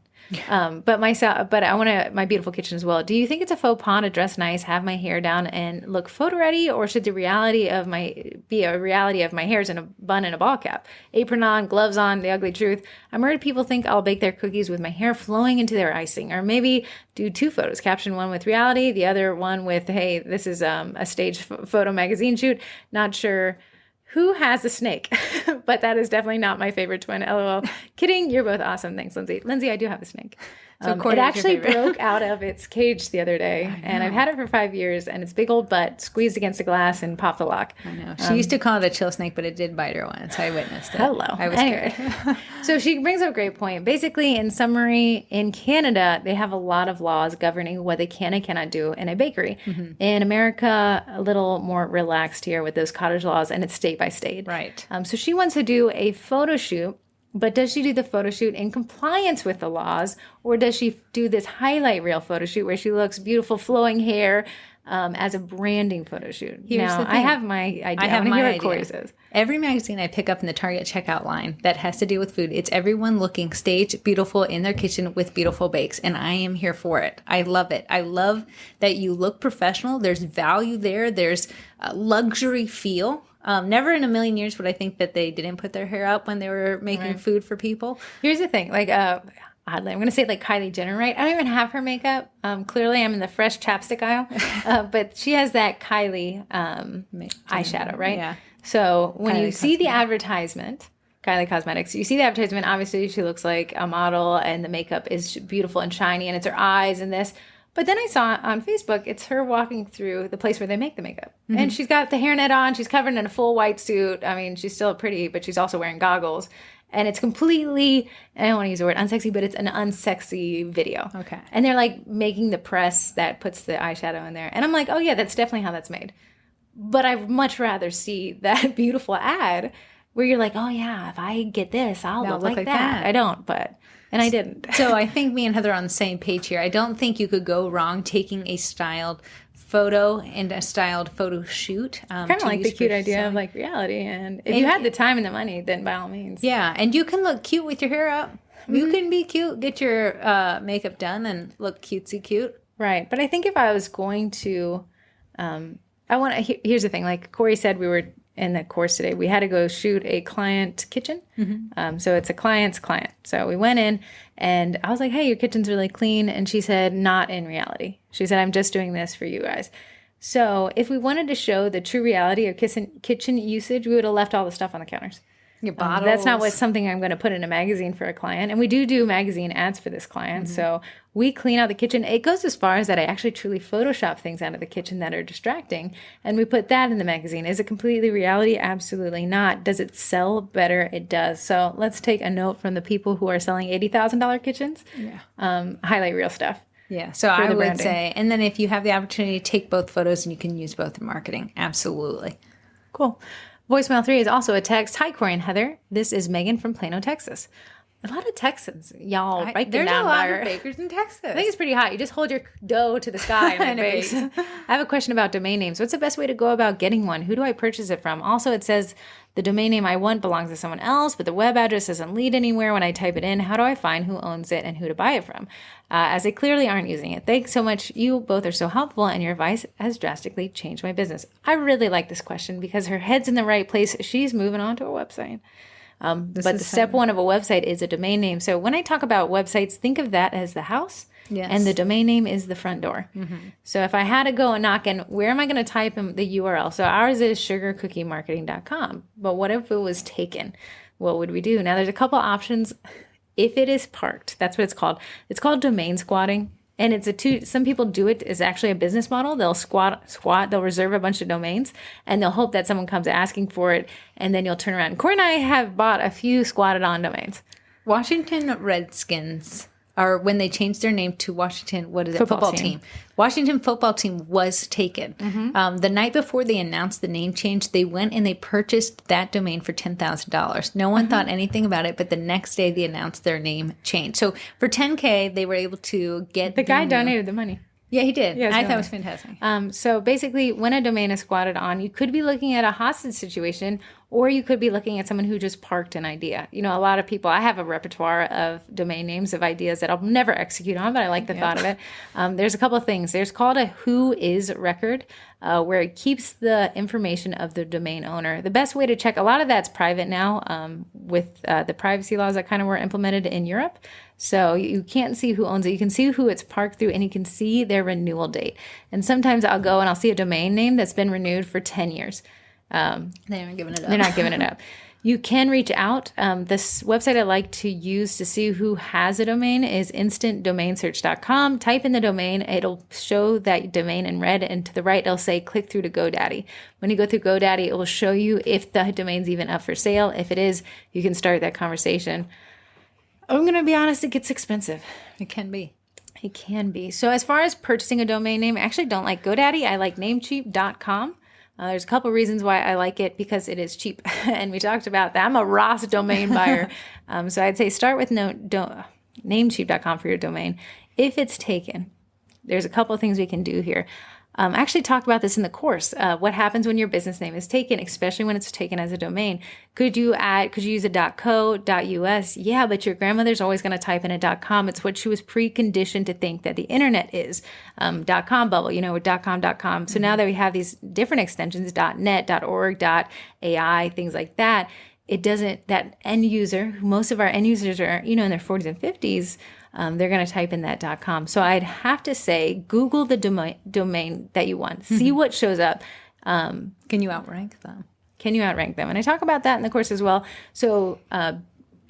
A: But I want my beautiful kitchen as well. Do you think it's a faux pas to dress nice, have my hair down, and look photo ready, or should the reality of my hairs in a bun and a ball cap, apron on, gloves on, the ugly truth? I'm worried people think I'll bake their cookies with my hair flowing into their icing, or maybe do 2 photos, caption one with reality, the other one with, hey, this is a stage photo magazine shoot. Not sure who has a snake? But that is definitely not my favorite twin. LOL. Kidding. You're both awesome. Thanks, Lindsay. Lindsay, I do have a snake.
B: So
A: It actually broke out of its cage the other day, and I've had it for 5 years, and its big old butt squeezed against the glass and popped the lock.
B: I know. She used to call it a chill snake, but it did bite her once. I witnessed it.
A: Hello.
B: I was scared.
A: So she brings up a great point. Basically, in summary, in Canada, they have a lot of laws governing what they can and cannot do in a bakery. In America, a little more relaxed here with those cottage laws, and it's state by state.
B: Right.
A: So she wants to do a photo shoot. But does she do the photo shoot in compliance with the laws, or does she do this highlight reel photo shoot where she looks beautiful, flowing hair as a branding photo shoot?
B: Here's the thing.
A: I have my idea.
B: I have
A: my
B: my
A: idea.
B: idea.
A: Corrie says.
B: Every magazine I pick up in the Target checkout line that has to do with food, it's everyone looking staged, beautiful in their kitchen with beautiful bakes, and I am here for it. I love it. I love that you look professional. There's value there. There's a luxury feel. Never in a million years would I think that they didn't put their hair up when they were making food for people.
A: Here's the thing, like, oddly, I'm going to say like Kylie Jenner, right? I don't even have her makeup. Clearly, I'm in the fresh chapstick aisle, but she has that Kylie eyeshadow, right?
B: Yeah.
A: So when
B: Kylie
A: you see the advertisement, Kylie Cosmetics, you see the advertisement, obviously she looks like a model and the makeup is beautiful and shiny and it's her eyes and this. But then I saw on Facebook, it's her walking through the place where they make the makeup. And she's got the hairnet on. She's covered in a full white suit. I mean, she's still pretty, but she's also wearing goggles. And it's completely, I don't want to use the word unsexy, but it's an unsexy video.
B: Okay.
A: And they're like making the press that puts the eyeshadow in there. And I'm like, oh yeah, that's definitely how that's made. But I'd much rather see that beautiful ad where you're like, oh yeah, if I get this, I'll look like that. I don't, but... And I didn't.
B: So I think me and Heather are on the same page here. I don't think you could go wrong taking a styled photo and a styled photo shoot.
A: Kind of like the cute idea of like reality. And if you had the time and the money, then by all means.
B: Yeah. And you can look cute with your hair up. You can be cute, get your makeup done and look cutesy cute.
A: Right. But I think if I was going to, here's the thing. Like Corrie said, we were in the course today, we had to go shoot a client kitchen. So it's a client's client. So we went in and I was like, hey, your kitchen's really clean. And she said, not in reality. She said, I'm just doing this for you guys. So if we wanted to show the true reality of kitchen usage, we would have left all the stuff on the counters.
B: Your bottles.
A: That's not something I'm going to put in a magazine for a client. And we do magazine ads for this client. So we clean out the kitchen. It goes as far as that I actually truly Photoshop things out of the kitchen that are distracting. And we put that in the magazine. Is it completely reality? Absolutely not. Does it sell better? It does. So let's take a note from the people who are selling $80,000 kitchens. Yeah. Highlight real stuff.
B: Yeah. So I would say, and then if you have the opportunity, take both photos and you can use both in marketing. Absolutely.
A: Cool. Voicemail 3 is also a text. Hi, Corrie and Heather. This is Megan from Plano, Texas. A lot of Texans. Y'all write them down.
B: There's a lot of bakers in Texas.
A: I think it's pretty hot. You just hold your dough to the sky and bake. I have a question about domain names. What's the best way to go about getting one? Who do I purchase it from? Also, it says the domain name I want belongs to someone else, but the web address doesn't lead anywhere when I type it in. How do I find who owns it and who to buy it from? As they clearly aren't using it. Thanks so much. You both are so helpful, and your advice has drastically changed my business. I really like this question because her head's in the right place. She's moving on to a website. But the step one of a website is a domain name. So when I talk about websites, think of that as the house. Yes. And the domain name is the front door. So if I had to go and knock in, where am I going to type in the URL? So ours is sugarcookiemarketing.com. But what if it was taken? What would we do? Now there's a couple options. If it is parked, that's what it's called. It's called domain squatting. And some people do it as actually a business model. They'll squat, they'll reserve a bunch of domains and they'll hope that someone comes asking for it. And then you'll turn around. Corrie and I have bought a few squatted on domains.
B: Washington Redskins, or when they changed their name to Washington, football team. Washington football team was taken. The night before they announced the name change, they went and they purchased that domain for $10,000. No one thought anything about it, but the next day they announced their name change. So for $10K, they were able to get
A: the guy donated the money.
B: Yeah, he did. Yeah, I thought it was fantastic.
A: So basically, when a domain is squatted on, you could be looking at a hostage situation, or you could be looking at someone who just parked an idea. You know, a lot of people, I have a repertoire of domain names of ideas that I'll never execute on, but I like the thought of it. There's a couple of things. There's called a who is record, where it keeps the information of the domain owner. The best way to check, a lot of that's private now with the privacy laws that kind of were implemented in Europe. So you can't see who owns it. You can see who it's parked through, and you can see their renewal date. And sometimes I'll go and I'll see a domain name that's been renewed for 10 years.
B: They aren't giving it up.
A: They're not giving it up. You can reach out. This website I like to use to see who has a domain is instantdomainsearch.com. Type in the domain. It'll show that domain in red, and to the right, it'll say click through to GoDaddy. When you go through GoDaddy, it will show you if the domain's even up for sale. If it is, you can start that conversation. I'm going to be honest, it gets expensive.
B: It can be.
A: It can be. So as far as purchasing a domain name, I actually don't like GoDaddy. I like namecheap.com. There's a couple reasons why I like it, because it is cheap. And we talked about that. I'm a Ross domain buyer. So I'd say start with namecheap.com for your domain. If it's taken, there's a couple of things we can do here. I actually talked about this in the course. What happens when your business name is taken, especially when it's taken as a domain? Could you use a .co, .us? Yeah, but your grandmother's always going to type in a .com. It's what she was preconditioned to think that the internet is. .com bubble, or .com. So now that we have these different extensions, .net, .org, .ai, things like that, it doesn't, that end user, most of our end users are, in their 40s and 50s, they're going to type in that .com. So I'd have to say, Google the domain that you want. See what shows up.
B: Can you outrank them?
A: And I talk about that in the course as well. So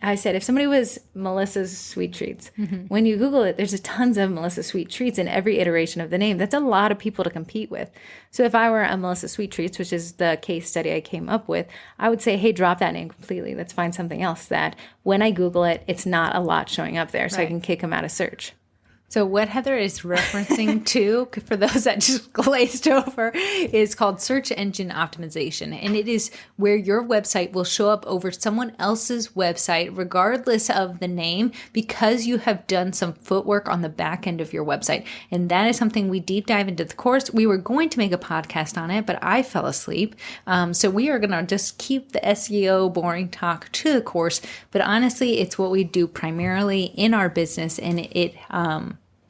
A: I said, if somebody was Melissa's Sweet Treats, when you Google it, there's a tons of Melissa Sweet Treats in every iteration of the name. That's a lot of people to compete with. So if I were a Melissa Sweet Treats, which is the case study I came up with, I would say, hey, drop that name completely. Let's find something else that when I Google it, it's not a lot showing up there. So I can kick them out of search.
B: So what Heather is referencing to, for those that just glazed over, is called search engine optimization. And it is where your website will show up over someone else's website, regardless of the name, because you have done some footwork on the back end of your website. And that is something we deep dive into the course. We were going to make a podcast on it, but I fell asleep. So we are going to just keep the SEO boring talk to the course. But honestly, it's what we do primarily in our business, and it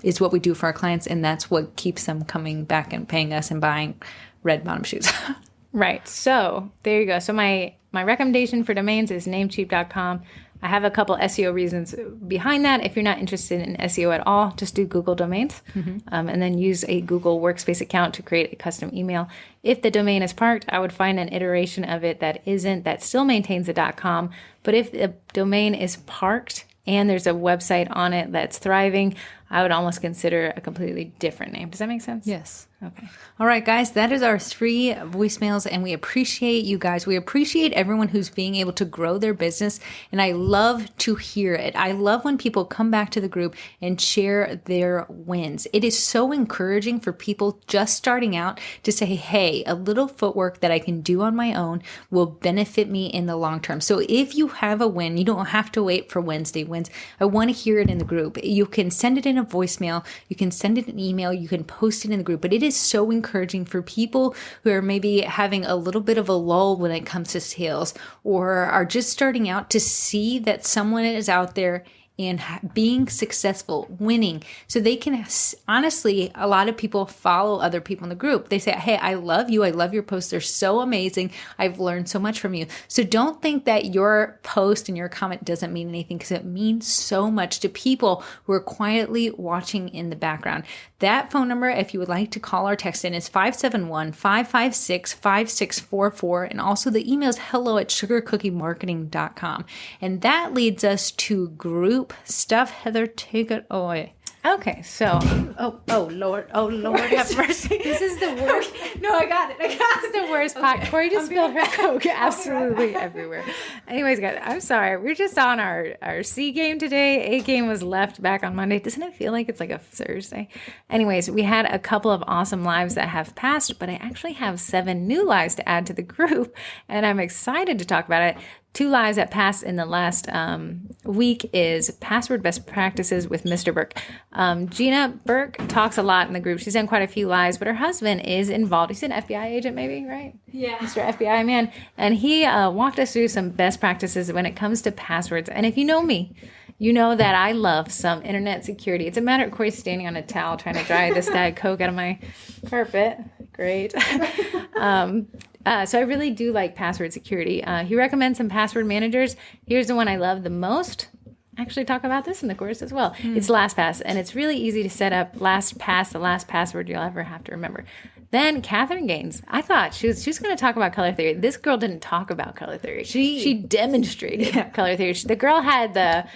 B: is what we do for our clients, and that's what keeps them coming back and paying us and buying red bottom shoes.
A: Right. So there you go. So my recommendation for domains is namecheap.com. I have a couple SEO reasons behind that. If you're not interested in SEO at all, just do Google domains, and then use a Google Workspace account to create a custom email. If the domain is parked, I would find an iteration of it that still maintains a .com. But if the domain is parked and there's a website on it that's thriving, I would almost consider a completely different name. Does that make sense?
B: Yes.
A: Okay.
B: All right, guys, that is our 3 voicemails, and we appreciate you guys. We appreciate everyone who's being able to grow their business, and I love to hear it. I love when people come back to the group and share their wins. It is so encouraging for people just starting out to say, hey, a little footwork that I can do on my own will benefit me in the long term. So if you have a win, you don't have to wait for Wednesday wins. I want to hear it in the group. You can send it in a voicemail, you can send it an email, you can post it in the group, but it is so encouraging for people who are maybe having a little bit of a lull when it comes to sales, or are just starting out, to see that someone is out there and being successful, winning. So they can, honestly, a lot of people follow other people in the group. They say, hey, I love you. I love your posts. They're so amazing. I've learned so much from you. So don't think that your post and your comment doesn't mean anything, because it means so much to people who are quietly watching in the background. That phone number, if you would like to call or text in, is 571-556-5644. And also the email is hello@sugarcookiemarketing.com. And that leads us to group stuff. Heather, take it away.
A: Okay, so, oh Lord, have mercy. This is the worst.
B: No, I got it. This
A: is the worst pot. Corrie just spilled her Coke absolutely everywhere. Anyways, guys, I'm sorry. We're just on our C game today. A game was left back on Monday. Doesn't it feel like it's like a Thursday? Anyways, we had a couple of awesome lives that have passed, but I actually have 7 new lives to add to the group, and I'm excited to talk about it. 2 lives that passed in the last week is password best practices with Mr. Burke. Gina Burke talks a lot in the group. She's done quite a few lives, but her husband is involved. He's an FBI agent maybe, right?
B: Yeah.
A: Mr. FBI man. And he walked us through some best practices when it comes to passwords. And if you know me, you know that I love some internet security. It's a matter of Corrie standing on a towel trying to dry this Diet Coke out of my carpet. Great. So I really do like password security. He recommends some password managers. Here's the one I love the most. actually talk about this in the course as well. It's LastPass, and it's really easy to set up LastPass, the last password you'll ever have to remember. Then Catherine Gaines, I thought she was going to talk about color theory. This girl didn't talk about color theory. She demonstrated color theory. The girl had the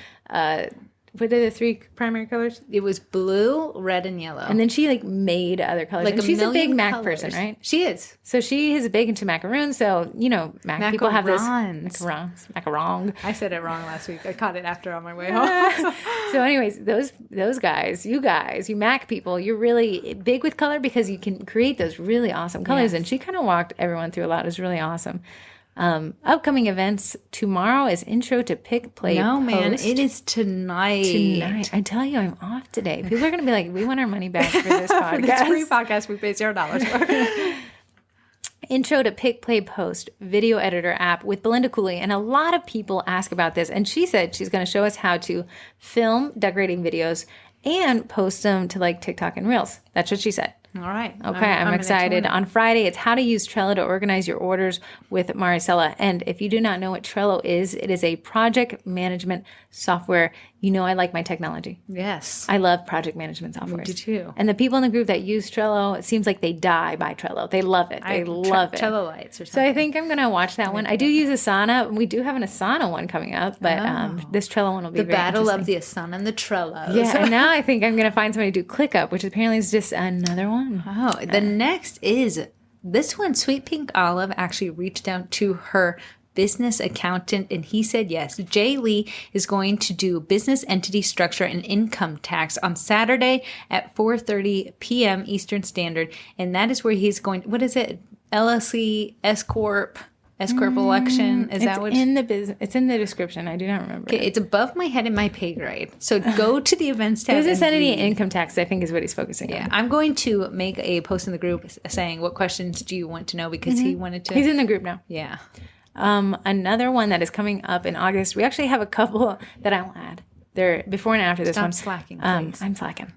A: what are the 3 primary colors?
B: It was blue, red, and yellow.
A: And then she like made other colors.
B: Like
A: and
B: a
A: she's a big
B: million
A: Mac
B: colors.
A: person, right?
B: She is.
A: So she is big into macaroons. So, you know, Mac people have this.
B: Macarons.
A: Macaron.
B: I said it wrong last week. I caught it after on my way home.
A: So anyways, those guys, you Mac people, you're really big with color because you can create those really awesome colors.
B: Yes.
A: And she kind of walked everyone through a lot. It was really awesome. Upcoming events tomorrow is Intro to Pick, Play,
B: No,
A: Post.
B: man, it is tonight.
A: I tell you, I'm off today. People are going to be like, we want our money back for this podcast.
B: This free podcast we paid $0 for.
A: Intro to Pick, Play, Post video editor app with Belinda Cooley. And a lot of people ask about this. And she said she's going to show us how to film decorating videos and post them to like TikTok and Reels. That's what she said.
B: All right.
A: Okay, I'm excited. On Friday, it's how to use Trello to organize your orders with Maricela. And if you do not know what Trello is, it is a project management software. You know I like my technology.
B: Yes.
A: I love project management software.
B: do too.
A: And the people in the group that use Trello, it seems like they die by Trello. They love it. They love it.
B: Trello lights or
A: So
B: something.
A: I think I'm going to watch that one. I do use Asana. We do have an Asana one coming up, but this Trello one will be
B: The
A: very
B: battle
A: interesting.
B: of the Asana and the Trello.
A: Yeah, and now I think I'm going to find somebody to do ClickUp, which apparently is just another one.
B: Oh, the next is this one. Sweet Pink Olive actually reached out to her business accountant and he said yes. Jay Lee is going to do business entity structure and income tax on Saturday at 4:30 p.m. Eastern Standard, and that is where he's going. What is it? LLC S Corp election. Is that what?
A: In the business? It's in the description. I do not remember.
B: Okay, it's above my head in my pay grade. So go to the events tab.
A: Business
B: and
A: entity
B: read.
A: and income tax, I think, is what he's focusing
B: Yeah,
A: on.
B: I'm going to make a post in the group saying what questions do you want to know because he wanted to.
A: He's in the group now.
B: Yeah.
A: Another one that is coming up in August. We actually have a couple that I'll add. They're before and after this
B: Stop
A: one.
B: slacking, please.
A: I'm slacking.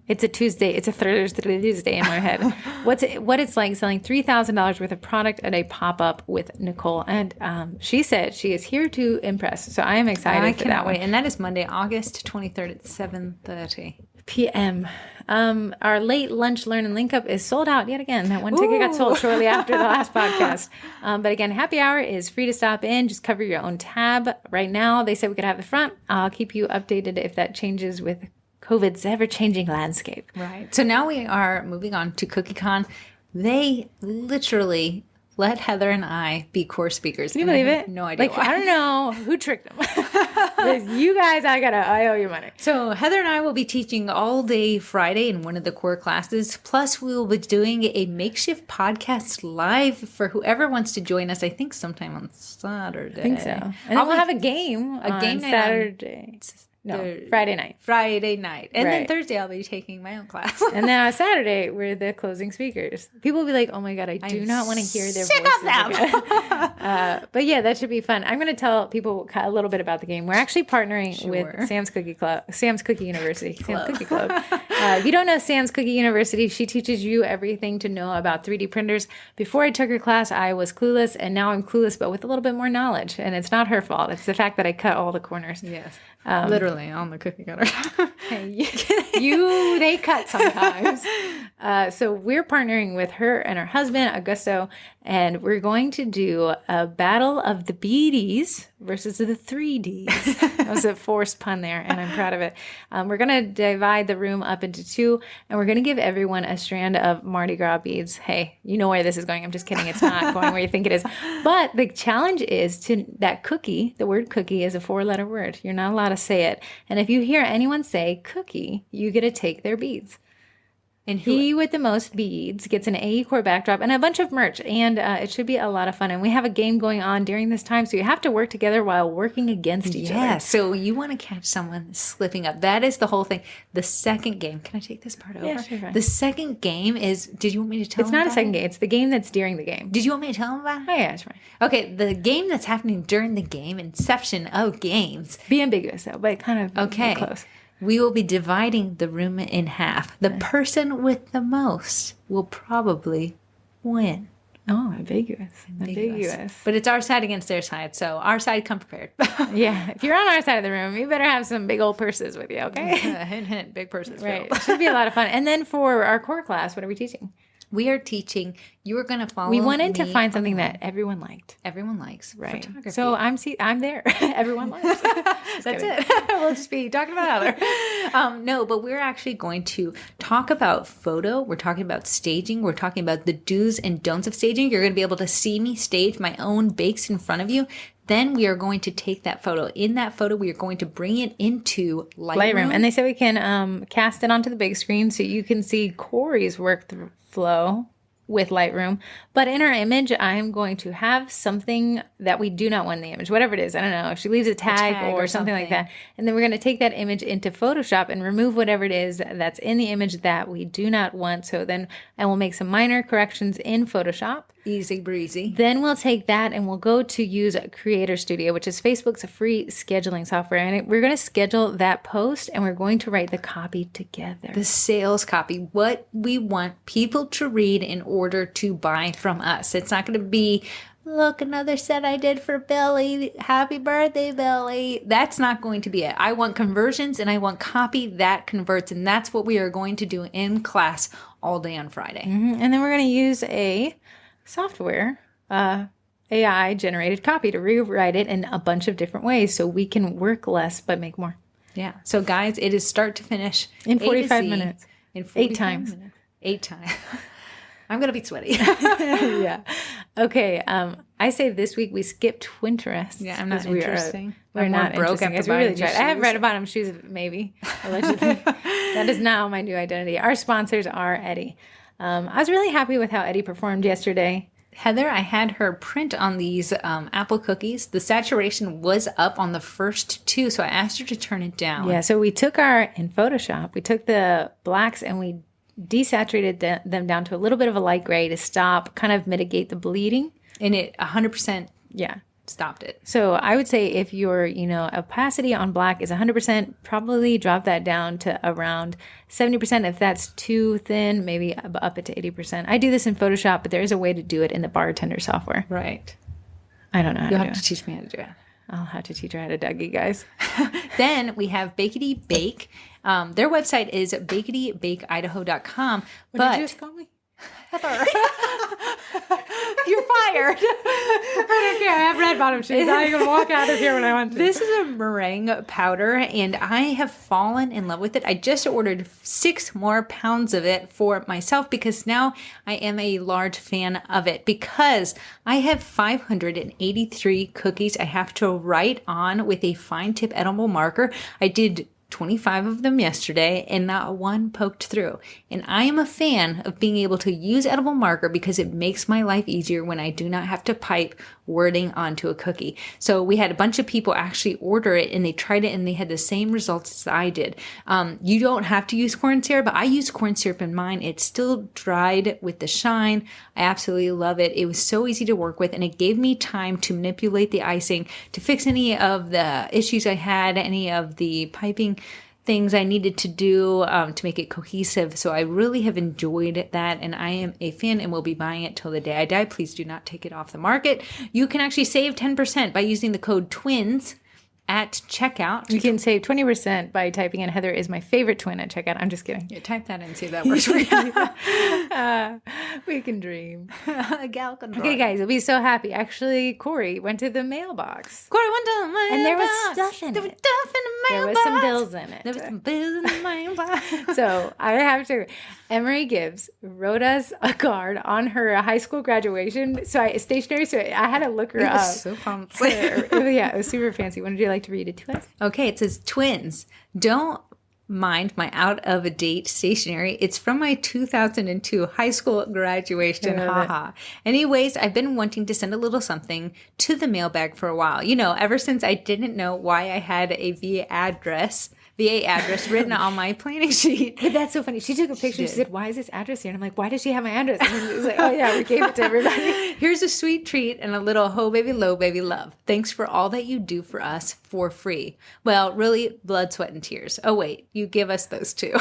A: It's a Tuesday. It's a Thursday Tuesday in my head. What it's like selling $3,000 worth of product at a pop-up with Nicole. And she said she is here to impress. So I am excited
B: I
A: for
B: cannot
A: that
B: wait.
A: one.
B: And that is Monday, August 23rd at 7:30.
A: PM. Our late lunch learn and link up is sold out yet again. That one ticket got sold shortly after the last podcast. But again, happy hour is free to stop in. Just cover your own tab. Right now, they said we could have the front. I'll keep you updated if that changes with COVID's ever-changing landscape.
B: Right. So now we are moving on to CookieCon. They literally let Heather and I be core speakers.
A: Can you believe it?
B: No idea
A: Like,
B: why.
A: I don't know who tricked them. You guys, I owe you money.
B: So Heather and I will be teaching all day Friday in one of the core classes. Plus, we will be doing a makeshift podcast live for whoever wants to join us. I think sometime on Saturday.
A: I think so. And then we'll have a game on
B: game night
A: Saturday. Friday night.
B: Friday night. And then
A: Right.
B: Thursday, I'll be taking my own class.
A: And then on Saturday, we're the closing speakers. People will be like, oh my God, I do not want to hear their
B: sick
A: voices
B: of them.
A: again. But yeah, that should be fun. I'm going to tell people a little bit about the game. We're actually partnering with Sam's Cookie University. Sam's Cookie Club. If you don't know Sam's Cookie University, she teaches you everything to know about 3D printers. Before I took her class, I was clueless, and now I'm clueless, but with a little bit more knowledge. And it's not her fault. It's the fact that I cut all the corners.
B: Yes. Literally on the cookie cutter.
A: They cut sometimes. So we're partnering with her and her husband, Augusto, and we're going to do a battle of the BDs versus the 3Ds. That was a forced pun there, and I'm proud of it. We're going to divide the room up into two, and we're going to give everyone a strand of Mardi Gras beads. Hey, you know where this is going. I'm just kidding. It's not going where you think it is. But the challenge is to that cookie. The word cookie is a 4-letter word. You're not allowed to say it. And if you hear anyone say cookie, you get to take their beads. And he with the most beads gets an AE core backdrop and a bunch of merch. And it should be a lot of fun. And we have a game going on during this time. So you have to work together while working against each other.
B: Yeah, so you want to catch someone slipping up. That is the whole thing. The second game. Can I take this part over?
A: Yeah, sure, fine.
B: The second game is, did you want me to tell
A: It's
B: them
A: not a
B: about
A: second
B: it?
A: game. It's the game that's during the game.
B: Did you want me to tell them about it?
A: Oh, yeah, it's fine.
B: Okay, the game that's happening during the game, inception of games.
A: Be ambiguous, though, but kind of
B: Okay.
A: close.
B: We will be dividing the room in half. The person with the most will probably win.
A: Oh, ambiguous.
B: But it's our side against their side, so our side, come prepared.
A: Yeah, if you're on our side of the room, you better have some big old purses with you, okay?
B: Hint, hint, big purses.
A: Right. It should be a lot of fun. And then for our core class, what are we teaching?
B: We are teaching, you are going to follow
A: We wanted to
B: me
A: find something that everyone liked.
B: everyone likes.
A: Right.
B: Photography.
A: So I'm there. Everyone likes.
B: That's it. We'll just be talking about Heather. No, but we're actually going to talk about photo. We're talking about staging. We're talking about the do's and don'ts of staging. You're going to be able to see me stage my own bakes in front of you. Then we are going to take that photo. In that photo, we are going to bring it into Lightroom.
A: And they said we can cast it onto the big screen so you can see Corrie's workflow with Lightroom. But in our image, I'm going to have something that we do not want in the image, whatever it is. I don't know if she leaves a tag or something like that. And then we're going to take that image into Photoshop and remove whatever it is that's in the image that we do not want. So then I will make some minor corrections in Photoshop.
B: Easy breezy.
A: Then we'll take that and we'll go to use Creator Studio, which is Facebook's free scheduling software. And we're going to schedule that post and we're going to write the copy together.
B: The sales copy, what we want people to read in order to buy from us. It's not going to be, look, another set I did for Billy. Happy birthday, Billy. That's not going to be it. I want conversions and I want copy that converts. And that's what we are going to do in class all day on Friday.
A: Mm-hmm. And then we're going to use a software, AI generated copy to rewrite it in a bunch of different ways so we can work less but make more.
B: Yeah. So guys, it is start to finish
A: in 45 minutes.
B: In 45
A: 8 times.
B: Minutes. 8 times. I'm going to be sweaty.
A: Yeah. Okay. I say this week we skipped Winterest.
B: Yeah, I'm not interesting.
A: We're not broke after we really tried. I have red bottom shoes, maybe, allegedly. That is now my new identity. Our sponsors are Eddie. I was really happy with how Eddie performed yesterday.
B: Heather, I had her print on these apple cookies. The saturation was up on the first 2, so I asked her to turn it down.
A: Yeah, so we took in Photoshop, we took the blacks and we desaturated them down to a little bit of a light gray to stop, kind of mitigate the bleeding.
B: And it 100%
A: yeah,
B: stopped it.
A: So I would say if your, opacity on black is 100%, probably drop that down to around 70%. If that's too thin, maybe up it to 80%. I do this in Photoshop, but there is a way to do it in the bartender software.
B: Right.
A: I don't know how
B: You'll
A: to
B: have to teach me how to do it.
A: I'll have to teach her how to Dougie, guys.
B: Then we have Bakety Bake. Their website is baketybakeIdaho.com.
A: What did you just call me?
B: Heather. You're fired.
A: I don't care. I have red bottom shoes. I'm going to walk out of here when I want to.
B: This is a meringue powder, and I have fallen in love with it. I just ordered 6 more pounds of it for myself because now I am a large fan of it because I have 583 cookies I have to write on with a fine tip edible marker. I did 25 of them yesterday and not one poked through. And I am a fan of being able to use edible marker because it makes my life easier when I do not have to pipe wording onto a cookie. So we had a bunch of people actually order it and they tried it and they had the same results as I did. You don't have to use corn syrup, but I use corn syrup in mine. It's still dried with the shine. I absolutely love it. It was so easy to work with and it gave me time to manipulate the icing, to fix any of the issues I had, any of the piping things I needed to do to make it cohesive. So I really have enjoyed that and I am a fan and will be buying it till the day I die. Please do not take it off the market. You can actually save 10% by using the code TWINS at checkout.
A: You can save 20% by typing in Heather is my favorite twin at checkout. I'm just kidding.
B: Yeah, type that in and see if that works for you.
A: We can dream.
B: A gal can dream.
A: Okay, guys, you'll be so happy. Actually, Corrie went to the mailbox.
B: Corrie went to the mailbox.
A: And there was stuff in it.
B: There was stuff in the
A: There
B: mailbox.
A: was some bills in it.
B: There was some bills in the mailbox.
A: So I have to. Emory Gibbs wrote us a card on her high school graduation. So I had to look her
B: It
A: up.
B: was so fancy.
A: Yeah, it was super fancy. Would you like to read it to us?
B: Okay, it says, twins, don't mind my out-of-date stationery. It's from my 2002 high school graduation. Haha. Anyways, I've been wanting to send a little something to the mailbag for a while. Ever since I didn't know why I had a V address VA address written on my planning sheet.
A: But that's so funny. She took a picture. She said, "Why is this address here?" And I'm like, "Why does she have my address?" And then it was like, "Oh yeah, we gave it to everybody."
B: Here's a sweet treat and a little ho baby, low baby love. Thanks for all that you do for us for free. Well, really, blood, sweat, and tears. Oh wait, you give us those too.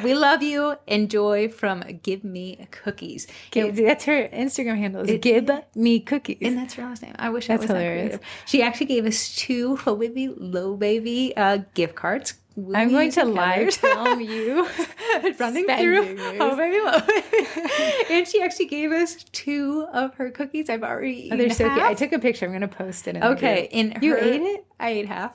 B: We love you. Enjoy from Give Me Cookies.
A: That's her Instagram handle. Is Give Me Cookies.
B: And that's her last name. I wish
A: That's
B: I was
A: hilarious.
B: that creative. She actually gave us 2 ho baby, low baby gift cards.
A: I'm going to live film you
B: running
A: spending
B: through
A: these.
B: oh baby, low baby. And she actually gave us 2 of her cookies. I've already eaten
A: They're so
B: half.
A: cute. I took a picture. I'm going to post it.
B: Okay,
A: You ate it?
B: I ate half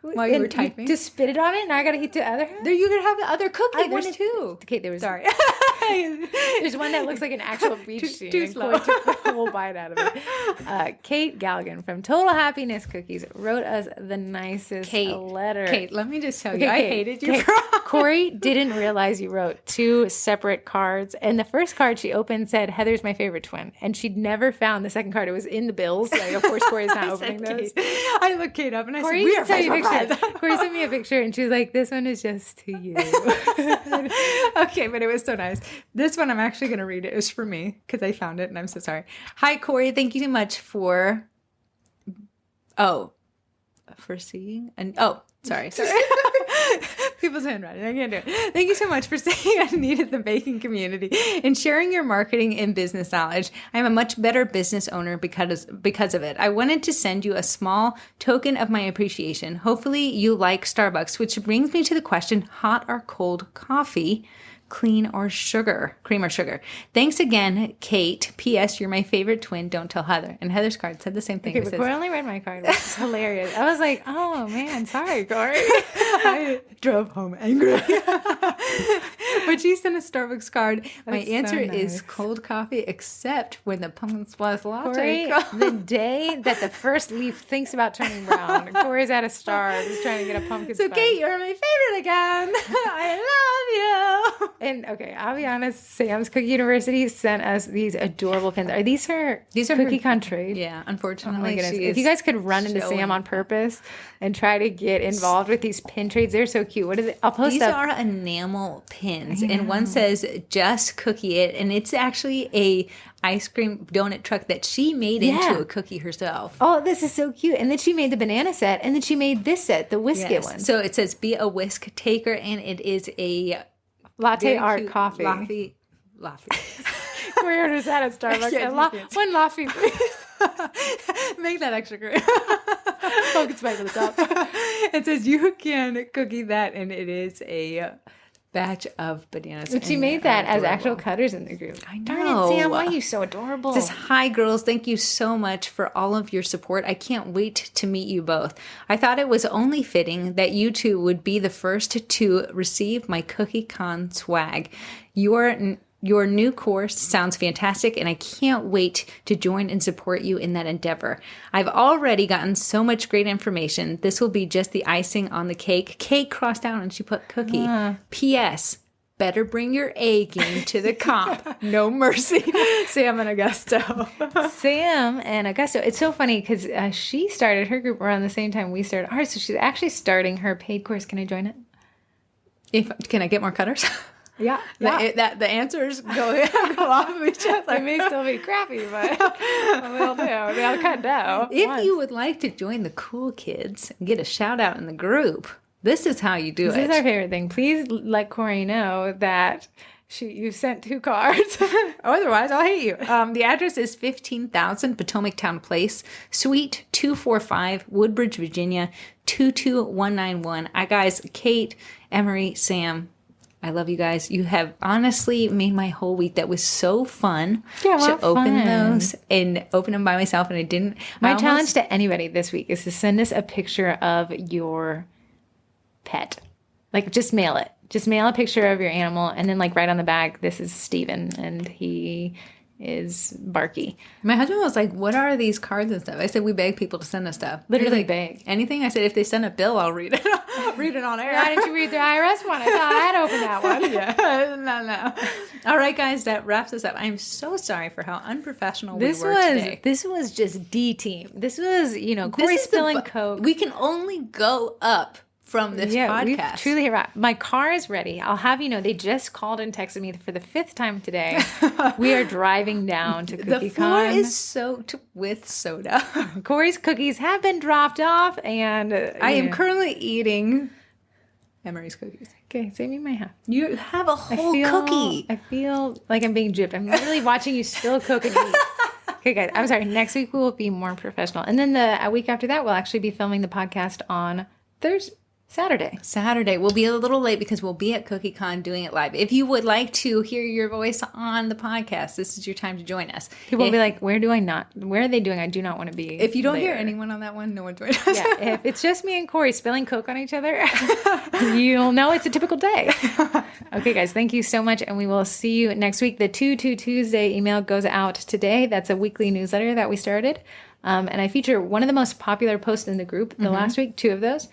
B: while you were typing.
A: Just spit it on it, and I got to eat the other half?
B: There, you could have the other cookie.
A: I
B: There's
A: wanted
B: 2.
A: Okay, there was.
B: Sorry.
A: There's one that looks like an actual beach scene.
B: too
A: and
B: slow.
A: Corey took the whole bite out of it. Kate Galligan from Total Happiness Cookies wrote us the nicest letter.
B: Kate, let me just tell
A: Okay,
B: you, I
A: Kate,
B: hated you.
A: Kate, Corey didn't realize you wrote 2 separate cards. And the first card she opened said, "Heather's my favorite twin." And she'd never found the second card. It was in the bills. Like, of course, Corey's not opening those.
B: I looked Kate up and I
A: Corey
B: said, "We are
A: sent me a
B: Facebook
A: picture.
B: friends."
A: Corey sent me a picture, and she was like, "This one is just to you."
B: Okay, but it was so nice. This one I'm actually going to read. It was for me because I found it and I'm so sorry. Hi, Corey. Thank you so much for seeing and sorry. People's handwriting. I can't do it. Thank you so much for saying I needed the baking community and sharing your marketing and business knowledge. I am a much better business owner because of it. I wanted to send you a small token of my appreciation. Hopefully you like Starbucks, which brings me to the question, hot or cold coffee? Cream or sugar? Thanks again, Kate. P.S. You're my favorite twin. Don't tell Heather. And Heather's card said the same thing.
A: Okay, but Corey only read my card, which is hilarious. I was like, "Oh man, sorry, Corey." I
B: drove home angry. But she sent a Starbucks card. My answer is cold coffee, except when the pumpkin spice latte.
A: Corey, the day that the first leaf thinks about turning brown, Corey's at a Starbucks trying to get a pumpkin spice.
B: So Kate, you're my favorite again. I love you.
A: And okay, I'll be honest, Sam's Cookie University sent us these adorable pins. Are these her Cookie Con trade?
B: Yeah,
A: Oh
B: unfortunately.
A: my goodness. If you guys could run into Sam on purpose and try to get involved with these pin trades, they're so cute. What are they? I'll post
B: These
A: up.
B: are enamel pins, and one says "Just Cookie It," and it's actually a ice cream donut truck that she made into a cookie herself.
A: Oh, this is so cute. And then she made the banana set, and then she made this set, the whisk it one.
B: So it says "Be a whisk taker," and it is a
A: latte art coffee.
B: Laffy.
A: We orders that at Starbucks.
B: Yeah,
A: One Laffy, please.
B: Make that extra great.
A: Pumpkin spice on the top.
B: It says you can cookie that, and it is a batch of bananas.
A: But she made that as actual cutters in the group.
B: I know.
A: Darn it, Sam, why are you so adorable?
B: It says, "Hi, girls. Thank you so much for all of your support. I can't wait to meet you both. I thought it was only fitting that you two would be the first to receive my Cookie Con swag. Your new course sounds fantastic, and I can't wait to join and support you in that endeavor. I've already gotten so much great information. This will be just the icing on the cake." Kate crossed out and she put cookie. P.S. Better bring your A game to the comp. No mercy. Sam and Augusto.
A: Sam and Augusto. It's so funny because she started her group around the same time we started ours. So she's actually starting her paid course. Can I join it?
B: Can I get more cutters?
A: Yeah.
B: The answers go off of each other.
A: They may still be crappy, but they'll do. They'll cut dough.
B: If you would like to join the cool kids and get a shout out in the group, this is how you do it.
A: This is our favorite thing. Please let Corey know that you sent 2 cards.
B: Otherwise, I'll hate you. The address is 15,000 Potomac Town Place, Suite 245, Woodbridge, Virginia, 22191. Guys, Kate, Emory, Sam, I love you guys. You have honestly made my whole week. That was so fun to open those and open them by myself, and I didn't.
A: My challenge to anybody this week is to send us a picture of your pet. Like, just mail it. Just mail a picture of your animal, and then, like, write on the back, "This is Steven, and he is Barky."
B: My husband was like, "What are these cards and stuff?" I said, "We beg people to send us stuff."
A: Literally
B: like,
A: beg.
B: Anything? I said, "If they send a bill, I'll read it." Read it on air.
A: Why didn't you read the IRS one? I thought I had opened that one.
B: Yeah. No. All right, guys, that wraps us up. I'm so sorry for how unprofessional we were today.
A: This was just D team. This was, Corey spilling Coke.
B: We can only go up from this
A: We've
B: podcast.
A: truly arrived. My car is ready. I'll have you know, they just called and texted me for the 5th time today. We are driving down to
B: The
A: CookieCon.
B: floor is soaked with soda.
A: Corey's cookies have been dropped off, and
B: I am currently eating Emory's cookies.
A: Okay, save me my half.
B: You have a whole cookie.
A: I feel like I'm being gypped. I'm literally watching you spill Coke and eat. Okay, guys, I'm sorry. Next week we will be more professional. And then a week after that, we'll actually be filming the podcast on Saturday.
B: We'll be a little late because we'll be at CookieCon doing it live. If you would like to hear your voice on the podcast, this is your time to join us.
A: People will be like, where are they doing? I do not want to be.
B: If you don't
A: there.
B: hear anyone on that one, no one join us.
A: Yeah, if it's just me and Corey spilling Coke on each other, you'll know it's a typical day. Okay, guys, thank you so much. And we will see you next week. The 2 Tuesday email goes out today. That's a weekly newsletter that we started. And I feature one of the most popular posts in the group the last week, 2 of those.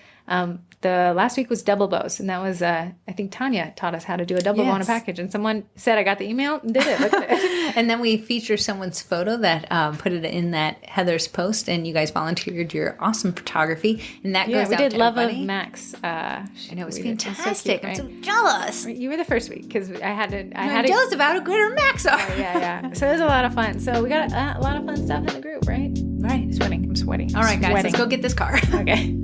A: The last week was double bows, and that was, I think Tanya taught us how to do a double bow on a package, and someone said, I got the email and did it. Look at it.
B: And then we feature someone's photo that put it in that Heather's post, and you guys volunteered your awesome photography, and that goes out to everybody.
A: We did Love of Max.
B: I know, it was fantastic.
A: So cute, right?
B: I'm so jealous.
A: You were the first week, because
B: I'm jealous about how good her Macs are.
A: Yeah. So it was a lot of fun. So we got a lot of fun stuff in the group, right?
B: Right.
A: I'm sweating.
B: All right, guys, let's go get this car.
A: Okay.